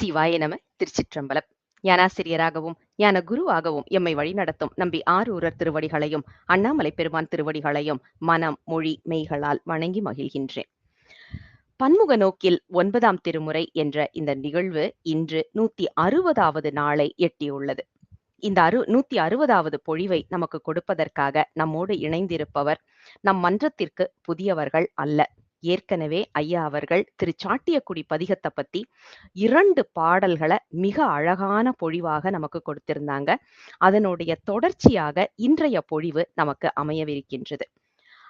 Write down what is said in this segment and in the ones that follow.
சிவாய நம. திருச்சிற்றம்பலம். ஞானாசிரியராகவும் ஞான குருவாகவும் எம்மை வழிநடத்தும் நம்பி ஆரூரர் திருவடிகளையும் அண்ணாமலை பெருமான் திருவடிகளையும் மனம் மொழி மெய்களால் வணங்கி மகிழ்கின்றேன். பன்முக நோக்கில் 9ஆம் திருமுறை என்ற இந்த நிகழ்வு இன்று 160வது நாளை எட்டியுள்ளது. இந்த 160வது பொழிவை நமக்கு கொடுப்பதற்காக நம்மோடு இணைந்திருப்பவர் நம் மன்றத்திற்கு புதியவர்கள் அல்ல. ஏற்கனவே ஐயா அவர்கள் சாட்டியக்குடி பதிகத்தை பத்தி 2 பாடல்களை மிக அழகான பொழிவாக நமக்கு கொடுத்திருந்தாங்க. அதனுடைய தொடர்ச்சியாக இன்றைய பொழிவு நமக்கு அமையவிருக்கின்றது.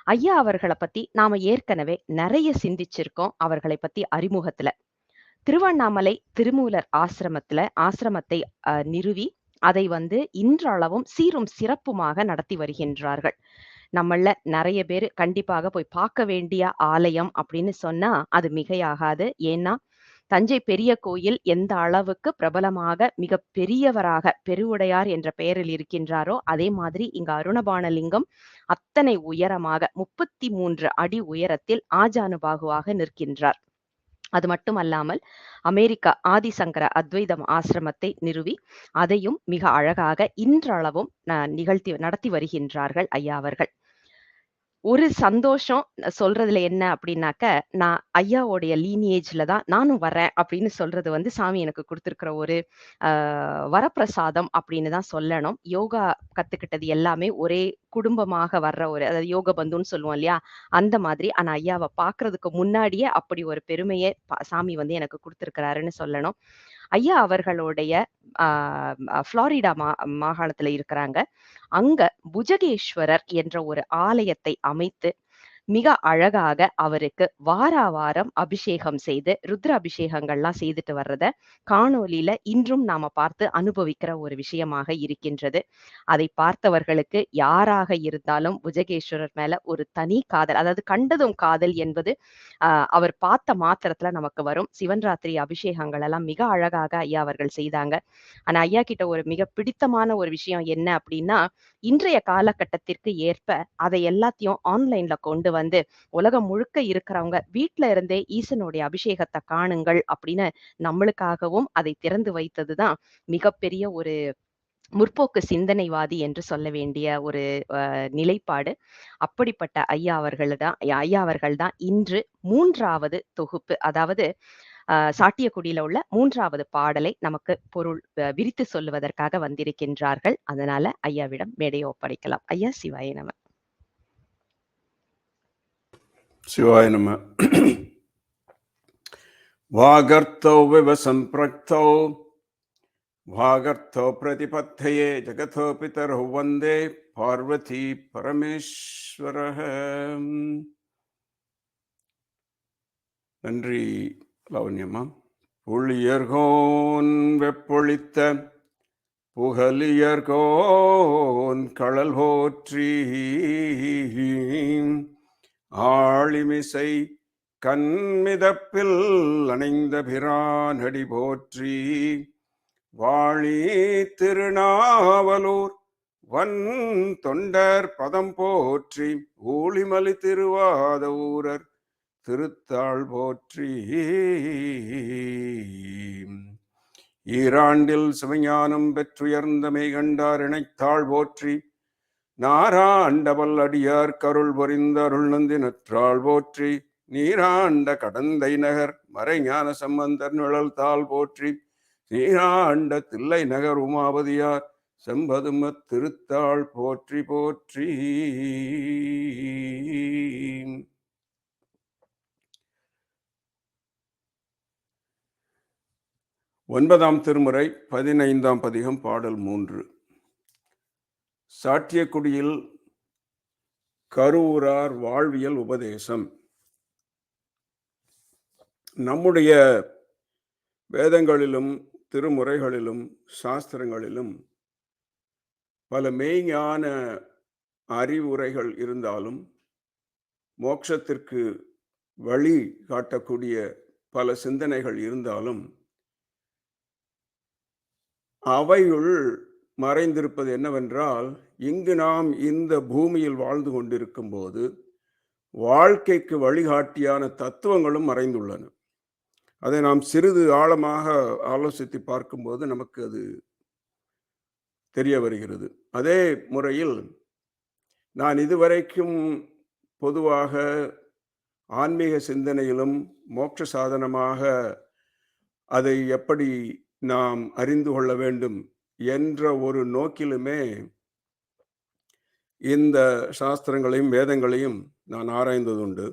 ஐயா அவர்களை பத்தி நாம ஏற்கனவே நிறைய சிந்திச்சிருக்கோம். அவர்களை பத்தி அறிமுகத்துல திருவண்ணாமலை திருமூலர் ஆசிரமத்தை நிறுவி அதை இன்றளவும் சீரும் சிறப்புமாக நடத்தி வருகின்றார்கள். நம்மள நிறைய பேர் கண்டிப்பாக போய் பார்க்க வேண்டிய ஆலயம் அப்படின்னு சொன்னா அது மிகையாகாது. ஏன்னா தஞ்சை பெரிய கோயில் எந்த அளவுக்கு பிரபலமாக மிக பெரியவராக பெருவுடையார் என்ற பெயரில் இருக்கின்றாரோ அதே மாதிரி இங்க அருணபாணலிங்கம் அத்தனை உயரமாக 33 அடி உயரத்தில் ஆஜானுபாகுவாக நிற்கின்றார். அது மட்டுமல்லாமல் அமெரிக்கா ஆதிசங்கர அத்வைதம் ஆசிரமத்தை நிறுவி அதையும் மிக அழகாக இன்றளவும் நடத்தி வருகின்றார்கள் ஐயா அவர்கள். ஒரு சந்தோஷம் சொல்றதுல என்ன அப்படின்னாக்க, நான் ஐயாவோடைய லீனியேஜ்ல தான் நானும் வரேன் அப்படின்னு சொல்றது சாமி எனக்கு கொடுத்திருக்கிற ஒரு வரப்பிரசாதம் அப்படின்னு தான் சொல்லணும். யோகா கத்துக்கிட்டது எல்லாமே ஒரே குடும்பமாக வர்ற அதாவது யோக பந்துன்னு சொல்லுவோம் இல்லையா, அந்த மாதிரி. ஆனா ஐயாவை பாக்குறதுக்கு முன்னாடியே அப்படி ஒரு பெருமையை சாமி எனக்கு கொடுத்திருக்கிறாருன்னு சொல்லணும். ஐயா அவர்களுடைய புளோரிடா மாகாணத்துல இருக்கிறாங்க. அங்க புஜகேஸ்வரர் என்ற ஒரு ஆலயத்தை அமைத்து மிக அழகாக அவருக்கு வாரம் அபிஷேகம் செய்து ருத்ர அபிஷேகங்கள்லாம் செய்துட்டு வர்றத காணொலியில இன்றும் நாம பார்த்து அனுபவிக்கிற ஒரு விஷயமாக இருக்கின்றது. அதை பார்த்தவர்களுக்கு யாராக இருந்தாலும் புஜகேஸ்வரர் மேல ஒரு தனி காதல், அதாவது கண்டதும் காதல் என்பது அவர் பார்த்த மாத்திரத்துல நமக்கு வரும். சிவன் ராத்திரி அபிஷேகங்கள் எல்லாம் மிக அழகாக ஐயா அவர்கள் செய்தாங்க. ஆனா ஐயா கிட்ட ஒரு மிக பிடித்தமான ஒரு விஷயம் என்ன அப்படின்னா, இன்றைய காலகட்டத்திற்கு ஏற்ப அதை எல்லாத்தையும் ஆன்லைன்ல கொண்டு உலகம் முழுக்க இருக்கிறவங்க வீட்ல இருந்தே ஈசனுடைய அபிஷேகத்தை காணுங்கள் அப்படின்னு நம்மளுக்காகவும் அதை திறந்து வைத்ததுதான் மிகப்பெரிய ஒரு முற்போக்கு சிந்தனைவாதி என்று சொல்ல வேண்டிய ஒரு நிலைப்பாடு. அப்படிப்பட்ட ஐயா அவர்கள் தான் இன்று 3வது தொகுப்பு, அதாவது சாட்டியக்குடியில உள்ள 3வது பாடலை நமக்கு பொருள் விரித்து சொல்லுவதற்காக வந்திருக்கின்றார்கள். அதனால ஐயாவிடம் மேடையை ஒப்படைக்கலாம். ஐயா சிவாய நம. சிவாய நம. வாகர்த்தௌ விவசம்பிரக்தௌ வாகர்த்தௌ பிரதிபத்தயே ஜகதோ பிதரௌ வந்தே பார்வதி பரமேஸ்வரஹ. நன்றி லாவண்யம்மா. புள்ளியர்கோன் வெப்பொழித்த புகலியர்கோன் களல் போற்றி ஆளிமிசை கண்மிதப்பில் அணைந்த பிரானடி போற்றி வாழி திருநாவலூர் வன் தொண்டர் பதம் போற்றி ஊழிமலி திருவாத ஊரர் திருத்தாள் போற்றி ஈராண்டில் சிவஞானம் பெற்றுயர்ந்த மெய்கண்டார் இணைத்தாள் போற்றி நாராண்டவல் அடியார் கருள் பொறிந்த அருள் நந்தி நற்றாள் போற்றி நீராண்ட கடந்தை நகர் மறைஞான சம்பந்தர் நிழல் தாள் போற்றி நீராண்ட தில்லை நகர் உமாபதியார் செம்பதும திருத்தாள் போற்றி போற்றி. 9ஆம் திருமுறை 15ஆம் பதிகம் பாடல் 3. சாட்டியக்குடியில் கருவூரார் வாழ்வியல் உபதேசம். நம்முடைய வேதங்களிலும் திருமுறைகளிலும் சாஸ்திரங்களிலும் பல மெய்ஞான அறிவுரைகள் இருந்தாலும் மோட்சத்திற்கு வழி காட்டக்கூடிய பல சிந்தனைகள் இருந்தாலும் அவையுள் மறைந்திருப்பது என்னவென்றால், இங்கு நாம் இந்த பூமியில் வாழ்ந்து கொண்டிருக்கும் போது வாழ்க்கைக்கு வழிகாட்டியான தத்துவங்களும் மறைந்துள்ளன. அதை நாம் சிறிது ஆழமாக ஆலோசித்து பார்க்கும்போது நமக்கு அது தெரிய வருகிறது. அதே முறையில் நான் இதுவரைக்கும் பொதுவாக ஆன்மீக சிந்தனையிலும் மோட்ச சாதனமாக அதை எப்படி நாம் அறிந்து கொள்ள வேண்டும் என்ற ஒரு நோக்கிலுமே இந்த சாஸ்திரங்களையும் வேதங்களையும் நான் ஆராய்ந்ததுண்டு.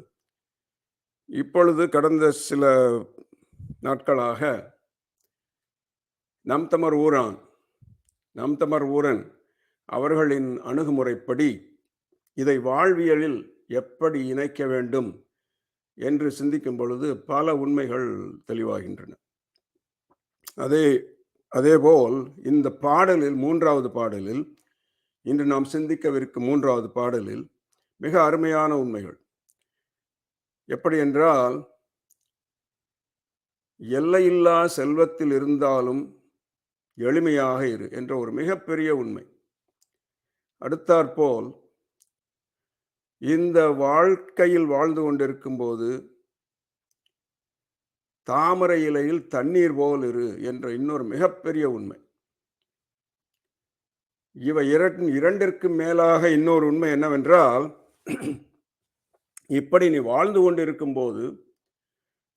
இப்பொழுது கடந்த சில நாட்களாக நம் தமர் ஊரன் அவர்களின் அணுகுமுறைப்படி இதை வாழ்வியலில் எப்படி இணைக்க வேண்டும் என்று சிந்திக்கும் பொழுது பல உண்மைகள் தெளிவாகின்றன. அதேபோல் இந்த பாடலில், 3வது பாடலில், இன்று நாம் சிந்திக்கவிருக்கும் 3வது பாடலில் மிக அருமையான உண்மைகள். எப்படி என்றால், எல்லையில்லா செல்வத்தில் இருந்தாலும் எளிமையாக இரு என்ற ஒரு மிகப்பெரிய உண்மை. அடுத்தாற்போல், இந்த வாழ்க்கையில் வாழ்ந்து கொண்டிருக்கும் போது தாமரை இலையில் தண்ணீர் போல் இரு என்ற இன்னொரு மிகப்பெரிய உண்மை. இவை இரண்டிற்கும் மேலாக இன்னொரு உண்மை என்னவென்றால், இப்படி நீ வாழ்ந்து கொண்டிருக்கும் போது,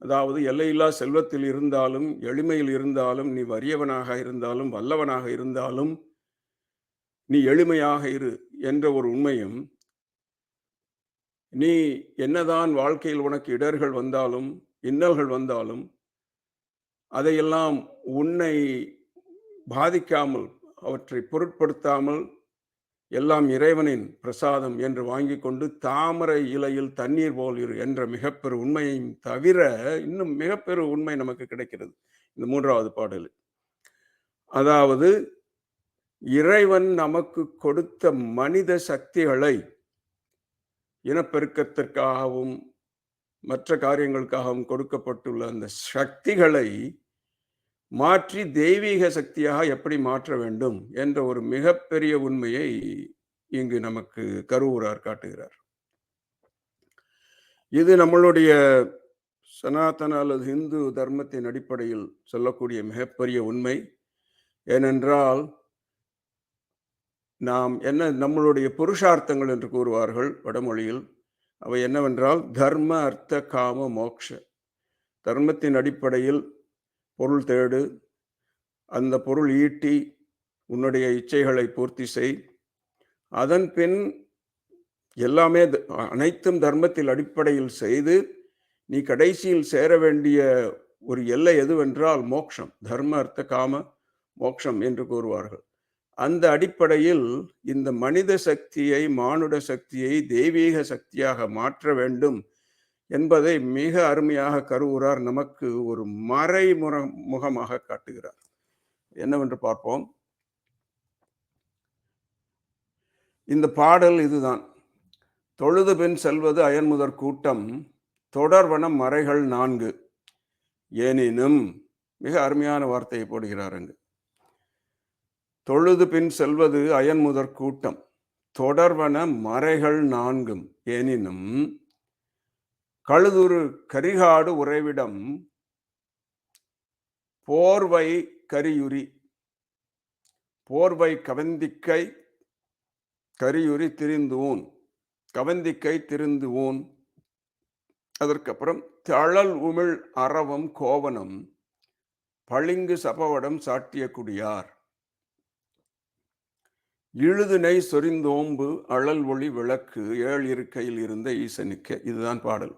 அதாவது எல்லையில்லா செல்வத்தில் இருந்தாலும், எளிமையில் இருந்தாலும், நீ வறியவனாக இருந்தாலும், வல்லவனாக இருந்தாலும், நீ எளிமையாக இரு என்ற ஒரு உண்மையும், நீ என்னதான் வாழ்க்கையில் உனக்கு இடர்கள் வந்தாலும், இன்னல்கள் வந்தாலும், அதையெல்லாம் உன்னை பாதிக்காமல், அவற்றை பொருட்படுத்தாமல், எல்லாம் இறைவனின் பிரசாதம் என்று வாங்கி கொண்டு தாமரை இலையில் தண்ணீர் போல் இரு என்ற மிகப்பெரு உண்மையும் தவிர இன்னும் மிகப்பெரு உண்மை நமக்கு கிடைக்கிறது இந்த 3வது பாடலில். அதாவது, இறைவன் நமக்கு கொடுத்த மனித சக்திகளை இனப்பெருக்கத்திற்காகவும் மற்ற காரியங்களுக்காகவும் கொடுக்கப்பட்டுள்ள அந்த சக்திகளை மாற்றி தெய்வீக சக்தியாக எப்படி மாற்ற வேண்டும் என்ற ஒரு மிகப்பெரிய உண்மையை இங்கு நமக்கு கருவூரார் காட்டுகிறார். இது நம்மளுடைய சனாதன அல்லது இந்து தர்மத்தின் அடிப்படையில் சொல்லக்கூடிய மிகப்பெரிய உண்மை. ஏனென்றால், நாம் நம்மளுடைய புருஷார்த்தங்கள் என்று கூறுவார்கள் வடமொழியில். அவை என்னவென்றால், தர்ம, அர்த்த, காம, மோக்ஷ. தர்மத்தின் அடிப்படையில் பொருள் தேடு, அந்த பொருள் ஈட்டி உன்னுடைய இச்சைகளை பூர்த்தி செய். அதன் பின் எல்லாமே அனைத்தும் தர்மத்தில் அடிப்படையில் செய்து நீ கடைசியில் சேர வேண்டிய ஒரு எல்லை எதுவென்றால் மோட்சம். தர்ம, அர்த்த, காம, மோட்சம் என்று கூறுவார்கள். அந்த அடிப்படையில் இந்த மனித சக்தியை, மானுட சக்தியை தெய்வீக சக்தியாக மாற்ற வேண்டும் என்பதை மிக அருமையாக கருவூரார் நமக்கு ஒரு மறைமுகமாக காட்டுகிறார். என்னவென்று பார்ப்போம். இந்த பாடல் இதுதான். தொழுது பின் செல்வது அயன்முதற் கூட்டம், தொடர்வன மறைகள் 4 எனினும், மிக அருமையான வார்த்தையை போடுகிறார் அங்கு. தொழுது பின் செல்வது அயன்முதற் கூட்டம், தொடர்வன மறைகள் 4 எனினும், கழுதுரு கரிகாடு உறைவிடம், போர்வை கரியுரி. போர்வை கவந்திக்கை, கரியுரி திரிந்தூன். கவந்திக்கை திருந்துவோன். அதற்கப்புறம் தழல் உமிழ் அரவம் கோவனம், பளிங்கு சபவடம் சாட்டிய குடியார், இழுதுனை சொரிந்தோம்பு அழல் ஒளி விளக்கு, 7 இருக்கையில் இருந்த ஈசனுக்கு. இதுதான் பாடல்.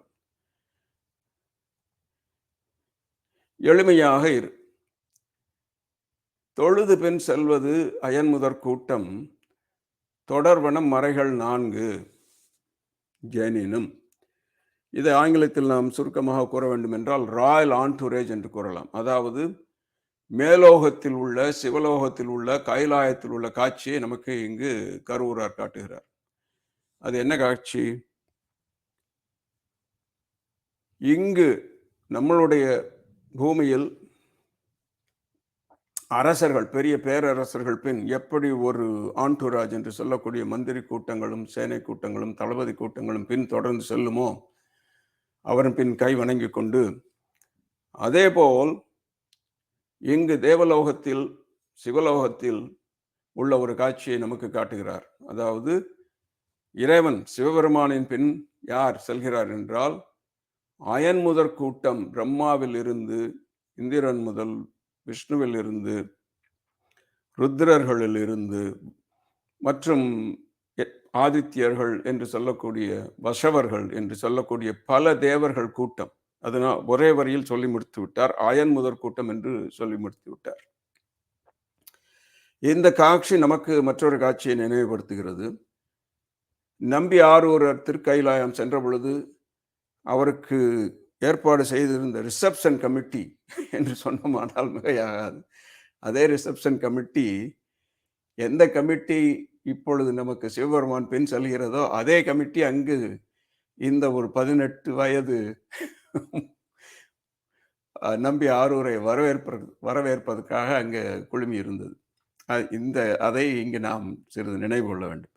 எளிமையாக இரு. தொழுது பின் செல்வது அயன்முதற் கூட்டம், தொடர்வனம் மறைகள் 4 எனினும். இதை ஆங்கிலத்தில் நாம் சுருக்கமாக கூற வேண்டும் என்றால் ராயல் ஆன்டூரேஜ் என்று கூறலாம். அதாவது, மேலோகத்தில் உள்ள, சிவலோகத்தில் உள்ள, கைலாயத்தில் உள்ள காட்சியை நமக்கு இங்கு கருவூரார் காட்டுகிறார். அது என்ன காட்சி? இங்கு நம்மளுடைய பூமியில் அரசர்கள், பெரிய பேரரசர்கள் பின் எப்படி ஒரு ஆன்டூராஜ் என்று சொல்லக்கூடிய மந்திரி கூட்டங்களும், சேனை கூட்டங்களும், தளபதி கூட்டங்களும் பின் தொடர்ந்து செல்லுமோ, அவரின் பின் கை வணங்கி கொண்டு அதேபோல் இங்கு தேவலோகத்தில் சிவலோகத்தில் உள்ள ஒரு காட்சியை நமக்கு காட்டுகிறார். அதாவது இறைவன் சிவபெருமானின் பின் யார் செல்கிறார் என்றால், அயன் முதற் கூட்டம் பிரம்மாவில் இருந்து, இந்திரன் முதல் விஷ்ணுவில் இருந்து, ருத்ரர்களில் இருந்து, மற்றும் ஆதித்யர்கள் என்று சொல்லக்கூடிய வசவர்கள் என்று சொல்லக்கூடிய பல தேவர்கள் கூட்டம். அதனால் ஒரே வரியில் சொல்லி முடித்து விட்டார். அயன் முதற் கூட்டம் என்று சொல்லி முடித்து விட்டார். இந்த காட்சி நமக்கு மற்றொரு காட்சியை நினைவுபடுத்துகிறது. நம்பி ஆரூரர் திருக்கைலாயம் சென்ற பொழுது அவருக்கு ஏற்பாடு செய்திருந்த ரிசப்ஷன் கமிட்டி என்று சொன்னோமானால் மிகையாகாது. அதே ரிசப்ஷன் கமிட்டி, எந்த கமிட்டி இப்பொழுது நமக்கு சிவபெருமான் பின் செல்கிறதோ அதே கமிட்டி அங்கு இந்த ஒரு 18 வயது நம்பி ஆரூரை வரவேற்பதற்காக அங்கே குழுமி இருந்தது. அதை இங்கு நாம் சிறிது நினைவு கொள்ள வேண்டும்.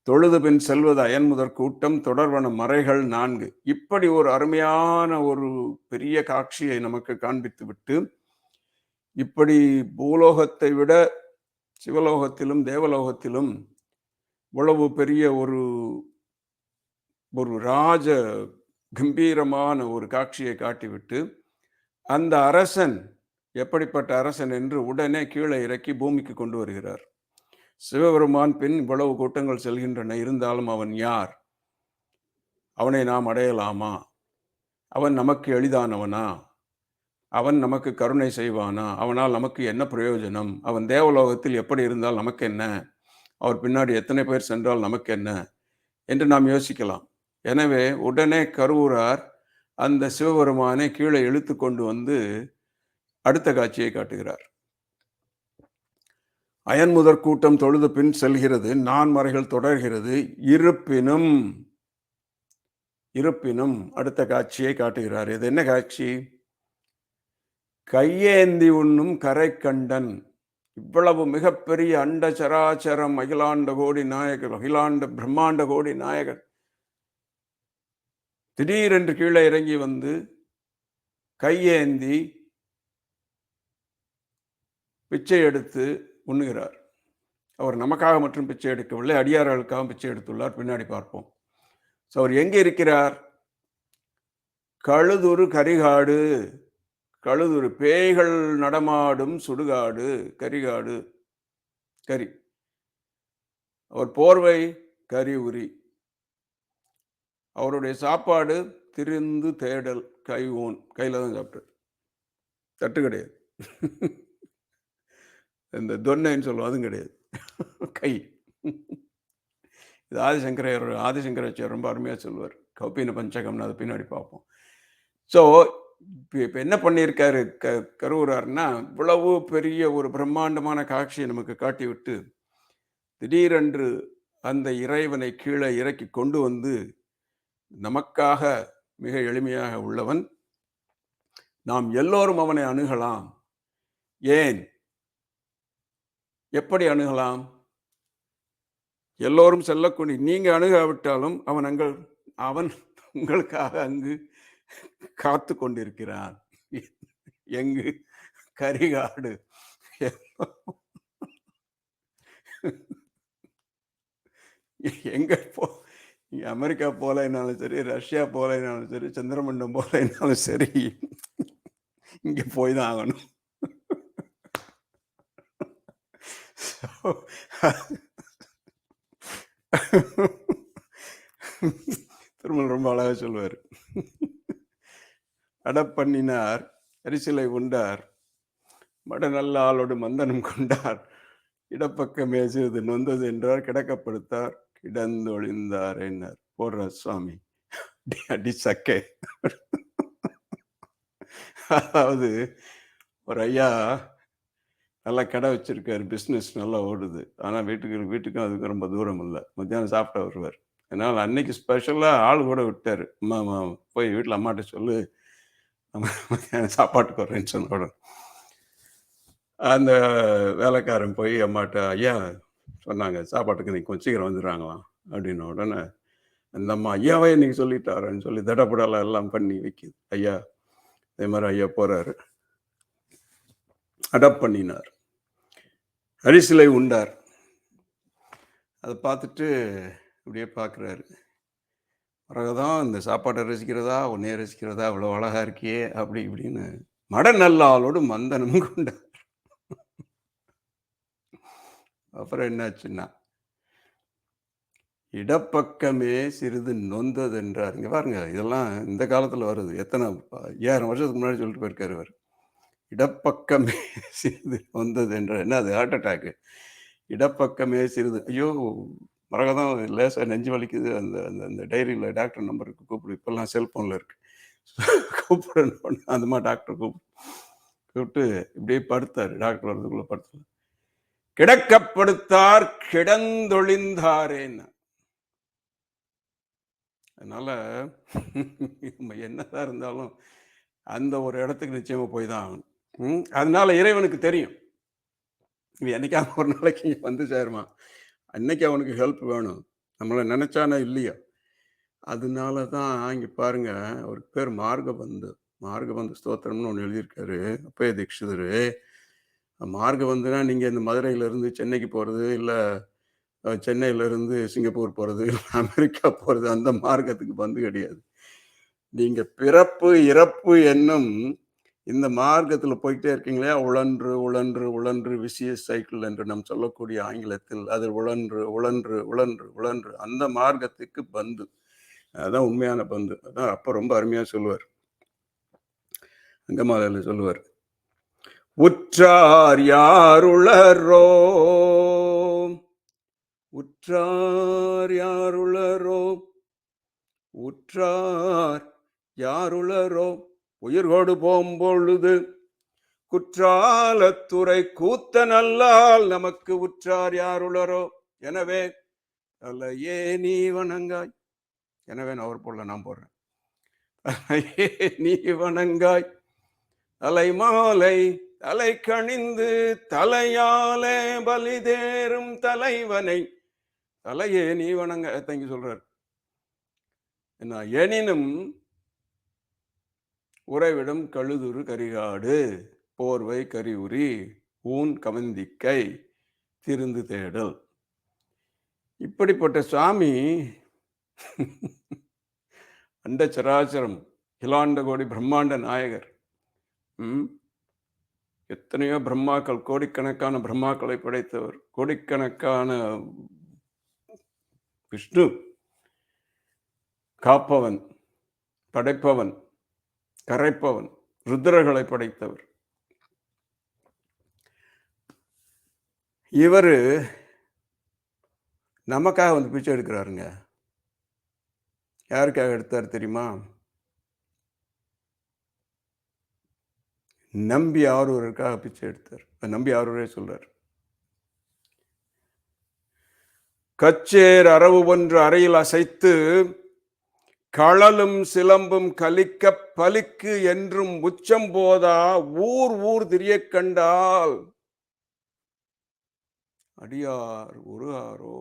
தொழுது பின் செல்வது அயன் முதற் கூட்டம், தொடர்வன மறைகள் 4. இப்படி ஒரு அருமையான ஒரு பெரிய காட்சியை நமக்கு காண்பித்து விட்டு, இப்படி பூலோகத்தை விட சிவலோகத்திலும் தேவலோகத்திலும் இவ்வளவு பெரிய ஒரு ராஜ கம்பீரமான ஒரு காட்சியை காட்டிவிட்டு, அந்த அரசன் எப்படிப்பட்ட அரசன் என்று உடனே கீழே இறக்கி பூமிக்கு கொண்டு வருகிறார். சிவபெருமான் பின் இவ்வளவு கூட்டங்கள் செல்கின்றன, இருந்தாலும் அவன் யார்? அவனை நாம் அடையலாமா? அவன் நமக்கு எளிதானவனா? அவன் நமக்கு கருணை செய்வானா? அவனால் நமக்கு என்ன பிரயோஜனம்? அவன் தேவலோகத்தில் எப்படி இருந்தால் நமக்கு என்ன? அவர் பின்னாடி எத்தனை பேர் சென்றால் நமக்கு என்ன என்று நாம் யோசிக்கலாம். எனவே உடனே கருவூரார் அந்த சிவபெருமானை கீழே இழுத்து கொண்டு வந்து அடுத்த காட்சியை காட்டுகிறார். அயன் முதற் கூட்டம் தொழுது பின் செல்கிறது, நான்மறைகள் தொடர்கிறது. இருப்பினும் அடுத்த காட்சியை காட்டுகிறார். இது என்ன காட்சி? கையேந்தி உண்ணும் கரை கண்டன். இவ்வளவு மிகப்பெரிய அண்ட சராச்சரம் அகிலாண்ட கோடி நாயகர், அகிலாண்ட பிரம்மாண்ட கோடி நாயகர் திடீரென்று கீழே இறங்கி வந்து கையேந்தி பிச்சை எடுத்து உண்ணுகிறார். அவர் நமக்காக மட்டும் பிச்சை எடுக்கவில்லை, அடியார்களுக்காக பிச்சை எடுத்துள்ளார். பின்னாடி பார்ப்போம். அவர் எங்கே இருக்கிறார்? கழுதுரு கரிகாடு. கழுதுரு பேய்கள் நடமாடும் சுடுகாடு, கரிகாடு, கரி. அவர் போர்வை கரி உரி. அவருடைய சாப்பாடு திரிந்து தேடல், கை ஊன், கையில தான் சாப்பிட்டார், தட்டு கிடையாது. இந்த தொன்னைன்னு சொல்லுவோம், அதுவும் கிடையாது, கை. இது ஆதிசங்கராச்சாரியர் ரொம்ப அருமையாக சொல்லுவார். கௌபீன பஞ்சகம்னு அதை பின்னாடி பார்ப்போம். ஸோ இப்போ என்ன பண்ணியிருக்காரு கருவூரார்னா, இவ்வளவு பெரிய ஒரு பிரம்மாண்டமான காட்சியை நமக்கு காட்டிவிட்டு திடீரென்று அந்த இறைவனை கீழே இறக்கி கொண்டு வந்து நமக்காக மிக எளிமையாக உள்ளவன். நாம் எல்லோரும் அவனை அணுகலாம். ஏன்? எப்படி அணுகலாம்? எல்லோரும் செல்லக்கூடிய, நீங்க அணுகாவிட்டாலும் அவன் உங்களுக்காக அங்கு காத்து கொண்டிருக்கிறான். எங்கு? கரிகாடு. எங்க அமெரிக்கா போலைனாலும் சரி, ரஷ்யா போலைனாலும் சரி, சந்திரமண்டம் போலைனாலும் சரி, இங்க போய் தான் ஆகணும். திருமல் ரொம்ப அழகா சொல்லுவார். அடப்பண்ணினார் அரிசிலை உண்டார், மட நல்ல ஆளோடு மந்தனம் கொண்டார், இடப்பக்கமே சிறிது நொந்தது என்றார், கிடக்கப்படுத்தார், கிடந்தொழிந்தார் என்னார். போடுற சுவாமி அடி சக்கே. அதாவது ஒரு ஐயா நல்லா கடை வச்சிருக்காரு, பிஸ்னஸ் நல்லா ஓடுது. ஆனால் வீட்டுக்கும் அதுக்கு ரொம்ப தூரம் இல்லை, மத்தியானம் சாப்பிட வருவார். அதனால் அன்னைக்கு ஸ்பெஷலாக ஆள் கூட விட்டார். அம்மா போய் வீட்டில் அம்மாட்ட சொல்லு, மத்தியானம் சாப்பாட்டுக்கு வரேன்னு சொன்ன. அந்த வேலைக்காரன் போய் அம்மாட்ட, ஐயா சொன்னாங்க சாப்பாட்டுக்கு இன்னைக்கு கொஞ்சம் சீக்கிரம் வந்துடுறாங்களாம் அப்படின்ன உடனே அந்த அம்மா, ஐயாவே இன்னைக்கு சொல்லிட்டாரன்னு சொல்லி தடப்படலாம் எல்லாம் பண்ணி வைக்கிது. ஐயா அதே மாதிரி ஐயா போறாரு, அடாப்ட் பண்ணினார், அரிசிலை உண்டார். அதை பார்த்துட்டு இப்படியே பார்க்குறாரு. பிறகுதான் இந்த சாப்பாட்டை ரசிக்கிறதா, உன்னைய ரசிக்கிறதா, அவ்வளோ அழகா இருக்கியே அப்படி இப்படின்னு மட நல்லாளோடு மந்தனம் கொண்டார். அப்புறம் என்னாச்சுன்னா, இடப்பக்கமே சிறிது நொந்தது என்றார். இங்க பாருங்க, இதெல்லாம் இந்த காலத்துல வருது. எத்தனை 5000 வருஷத்துக்கு முன்னாடி சொல்லிட்டு போயிருக்காரு அவர். இடப்பக்கமே சிறிது நொந்தது என்றார். என்ன அது, ஹார்ட் அட்டாக்கு. இடப்பக்கமே சிறிது, ஐயோ மரகதம் லேசாக நெஞ்சு வலிக்குது, அந்த அந்த அந்த டைரியில் டாக்டர் நம்பருக்கு கூப்பிடு. இப்போல்லாம் செல்ஃபோனில் இருக்கு, கூப்பிடணும். அந்த மாதிரி டாக்டர் கூப்பிட்டு இப்படியே படுத்தார். டாக்டர் வரதுக்குள்ள படுத்தார். கிடக்கப்படுத்தார் கிடந்தொழிந்தாரேன்னு. அதனால நம்ம என்னதான் இருந்தாலும் அந்த ஒரு இடத்துக்கு நிச்சயமா போய் தான் ஆகணும். அதனால இறைவனுக்கு தெரியும், இது என்னைக்காவது ஒரு நாளைக்கு இங்கே வந்து சேருமா, அன்னைக்கு அவனுக்கு ஹெல்ப் வேணும், நம்மளை நினைச்சானா இல்லையா. அதனால தான் இங்கே பாருங்க, அவருக்கு பேர் மார்கபந்து. மார்கபந்து ஸ்தோத்திரம்னு ஒன்று எழுதியிருக்காரு அப்பய தீட்சிதர். மார்கபந்துனா நீங்கள் இந்த மதுரையிலேருந்து சென்னைக்கு போகிறது, இல்லை சென்னையிலேருந்து சிங்கப்பூர் போகிறது, அமெரிக்கா போகிறது, அந்த மார்க்கத்துக்கு பந்து கிடையாது. நீங்கள் பிறப்பு இறப்பு என்னும் இந்த மார்க்கத்தில் போய்கிட்டே இருக்கீங்களே, உழன்று உழன்று உழன்று விசியஸ் சைக்கிள் என்று நாம் சொல்லக்கூடிய ஆங்கிலத்தில், அது உழன்று உழன்று உழன்று உழன்று அந்த மார்க்கத்துக்கு பந்து. அதுதான் உண்மையான பந்து. அதான் அப்போ ரொம்ப அருமையாக சொல்லுவார், அங்கமாலையில் சொல்லுவார், உற்றார் யாருளரோ, உற்றார் யாருளரோ, உற்றார் யாருளரோ, உயிர்கோடு போம்பொழுது குற்றாலத்துறை கூத்தனல்லால் நமக்கு உற்றார் யாருளரோ. எனவே அல்லையே நீ வணங்காய். எனவே நான் அவர் போடல, நான் போடுறேன். அல்லையே நீ வணங்காய், அலை மாலை தலை கணிந்து தலையாலே பலிதேறும் தலைவனை. தலையே நீ வணங்க தங்கி சொல்றார். என்ன, எனினும் உறைவிடும் கழுதுரு கரிகாடு போர்வை கரிவுரி ஊன் கமந்திக்கை திருந்து தேடல். இப்படிப்பட்ட சுவாமி அண்ட சராச்சரம் இலாண்ட கோடி பிரம்மாண்ட நாயகர். எத்தனையோ பிரம்மாக்கள், கோடிக்கணக்கான பிரம்மாக்களை படைத்தவர், கோடிக்கணக்கான விஷ்ணு காப்பவன், படைப்பவன், கரைப்பவன், ருத்ரர்களை படைத்தவர். இவர் நமக்காக வந்து பிச்சை எடுக்கிறாருங்க. யாருக்காக எடுத்தார் தெரியுமா? நம்பி ஆரூருக்காக பிச்சை எடுத்தார். நம்பி ஆரூரே சொல்றார், கச்சேர் அரவு ஒன்று அறையில் அசைத்து களலும் சிலம்பும் கலிக்க பலிக்கு என்றும் உச்சம் போதா ஊர் ஊர் திரிய கண்டால் அடியார் உருகாரோ.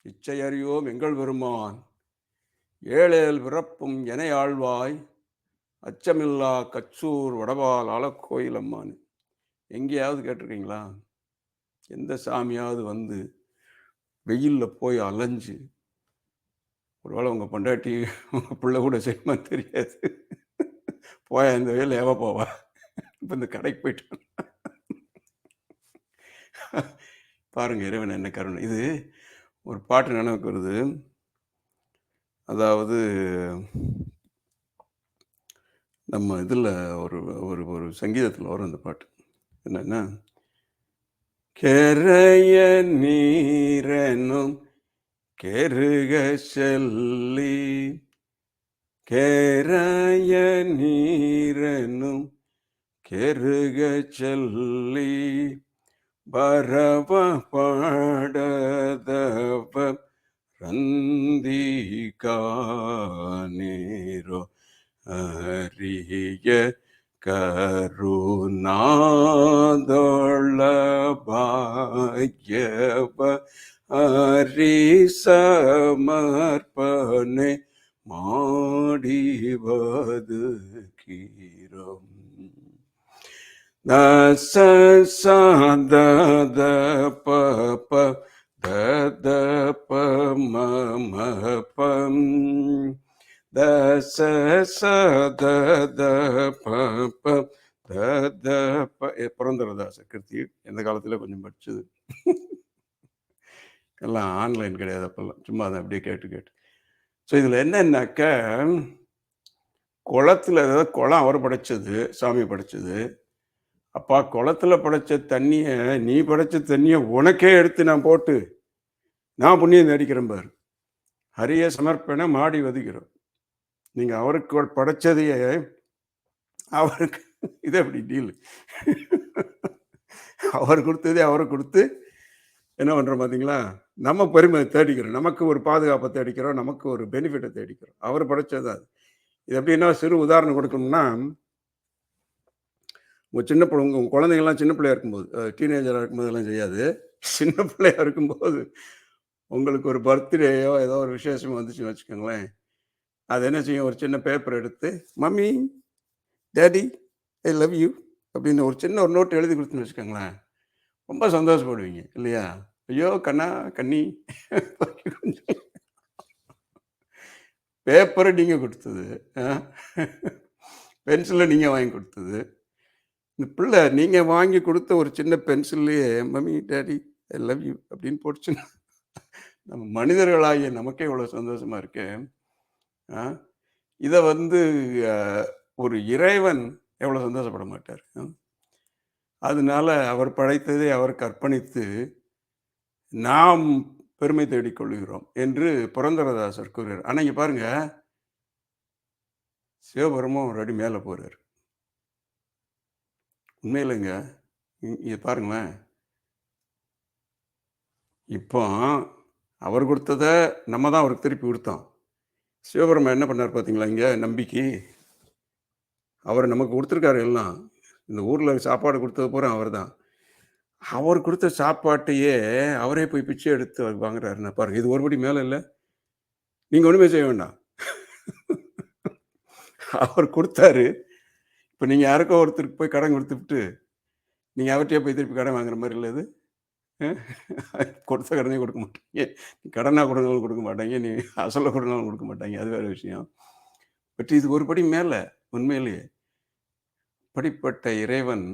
இச்சையறியோம் எங்கள் பெருமான் ஏழேல் பிறப்பும் என ஆழ்வாய் அச்சமில்லா கச்சூர் வடபால் ஆலக்கோயில் அம்மான். எங்கேயாவது கேட்டிருக்கீங்களா? எந்த சாமியாவது வந்து வெயிலில் போய் அலைஞ்சு, ஒருவேளை உங்கள் பொண்டாட்டி உங்கள் பிள்ளை கூட செய்யுமா தெரியாது, போயா இந்த வெயில் ஏவ போவா, இப்போ இந்த கடைக்கு போயிட்டு பாருங்க இறைவன் என்ன கருணை. இது ஒரு பாட்டு நினைவுக்கு வருது. அதாவது நம்ம இதில் ஒரு ஒரு ஒரு சங்கீதத்தில் வரும் அந்த பாட்டு. என்னன்னா, கெரைய நீரனும் கெருக செல்லி, கெரைய நீரனும் கெருக செல்லி பரவ பாடதவ ரந்திகானேரோ அரிய கருணாதோள பாக்யவ அரிசமர்ப்பணே மாடிவது கீரம் ச ச த த ப ப த த ப ம ம பம் த ச ச த த ப ப த த ப புரந்தரதாச கிருத்தி எந்த காலத்துல கொஞ்சம் படிச்சது. எல்லாம் ஆன்லைன் கிடையாது அப்பெல்லாம், சும்மா அதை அப்படியே கேட்டு கேட்டு. ஸோ இதில் என்னன்னாக்க, குளத்துல ஏதாவது குளம் அவர் படைச்சது, சாமி படைச்சது. அப்பா குளத்துல படைச்ச தண்ணிய, நீ படைச்ச தண்ணிய உனக்கே எடுத்து நான் போட்டு நான் புண்ணியம் தேடிக்கிறேன் பாரு. ஹரிய சமர்ப்பண மாடி வதிக்கிறோம். நீங்க அவருக்கு படைச்சதையே அவருக்கு இது எப்படி டீல்? அவர் கொடுத்ததே அவருக்கு கொடுத்து என்ன பண்றோம் பார்த்தீங்களா? நம்ம பெருமை தேடிக்கிறோம், நமக்கு ஒரு பாதுகாப்பை தேடிக்கிறோம், நமக்கு ஒரு பெனிஃபிட்டை தேடிக்கிறோம். அவர் படைச்சது அது. இது எப்படின்னா, சிறு உதாரணம் கொடுக்கணும்னா, உங்க சின்ன பிள்ளை உங்க குழந்தைங்கள்லாம் சின்ன பிள்ளையா இருக்கும்போது, டீனேஜராக இருக்கும்போது எல்லாம் செய்யாது. சின்ன பிள்ளையா இருக்கும்போது உங்களுக்கு ஒரு பர்த்டேயோ ஏதோ ஒரு விசேஷம் வந்துச்சுன்னு வச்சுக்கோங்களேன், அது என்ன செய்யும், ஒரு சின்ன பேப்பர் எடுத்து, mummy, daddy, I love you அப்படின்னு ஒரு சின்ன ஒரு நோட் எழுதி கொடுத்துன்னு வச்சுக்கோங்களேன், ரொம்ப சந்தோஷப்படுவீங்க இல்லையா? ஐயோ கண்ணா கண்ணி, பேப்பரை நீங்க கொடுத்தது, பென்சிலை நீங்க வாங்கி கொடுத்தது, இந்த பிள்ளை நீங்க வாங்கி கொடுத்த ஒரு சின்ன பென்சில்லையே mummy daddy I love you அப்படின்னு போட்டுச்சுன்னா, நம்ம மனிதர்களாகிய நமக்கே இவ்வளவு சந்தோஷமா இருக்கு. இதை வந்து ஒரு இறைவன் எவ்வளவு சந்தோஷப்பட மாட்டார்? அதனால அவர் படைத்ததை அவருக்கு அர்ப்பணித்து நாம் பெருமை தேடிக் கொள்கிறோம் என்று புரந்தரதாசர் கூறுகிறார். ஆனா இங்க பாருங்க, சிவபெருமான் ஒரு அடி மேல போறாரு. உண்மையிலங்க, இங்க பாருங்களேன், இப்போ அவர் கொடுத்தத நம்ம தான் அவருக்கு திருப்பி கொடுத்தோம். சிவபெருமான் என்ன பண்ணார் பார்த்தீங்களா? இங்க நம்பிக்கை அவர் நமக்கு கொடுத்துருக்காரு எல்லாம். இந்த ஊர்ல சாப்பாடு கொடுத்தது பூரா அவர் தான். அவர் கொடுத்த சாப்பாட்டையே அவரே போய் பிச்சை எடுத்து அவர் வாங்குறாருன்னா பாருங்க, இது ஒருபடி மேல இல்லை. நீங்க ஒண்ணுமே செய்ய வேண்டாம். அவர் கொடுத்தாரு. இப்ப நீங்க யாருக்கோ ஒருத்தருக்கு போய் கடன் கொடுத்துட்டு நீங்க அவர்கிட்டயே போய் திருப்பி கடன் வாங்குற மாதிரி இல்லை இது? கொடுத்த கடனே கொடுக்க மாட்டாங்க. நீ கடனா கொடுனாலும் கொடுக்க மாட்டாங்க, நீ அசல கொடுனாலும் கொடுக்க மாட்டாங்க, அது வேற விஷயம். பட் இது ஒரு படி மேல உண்மையிலேயே. படிப்பட்ட இறைவன்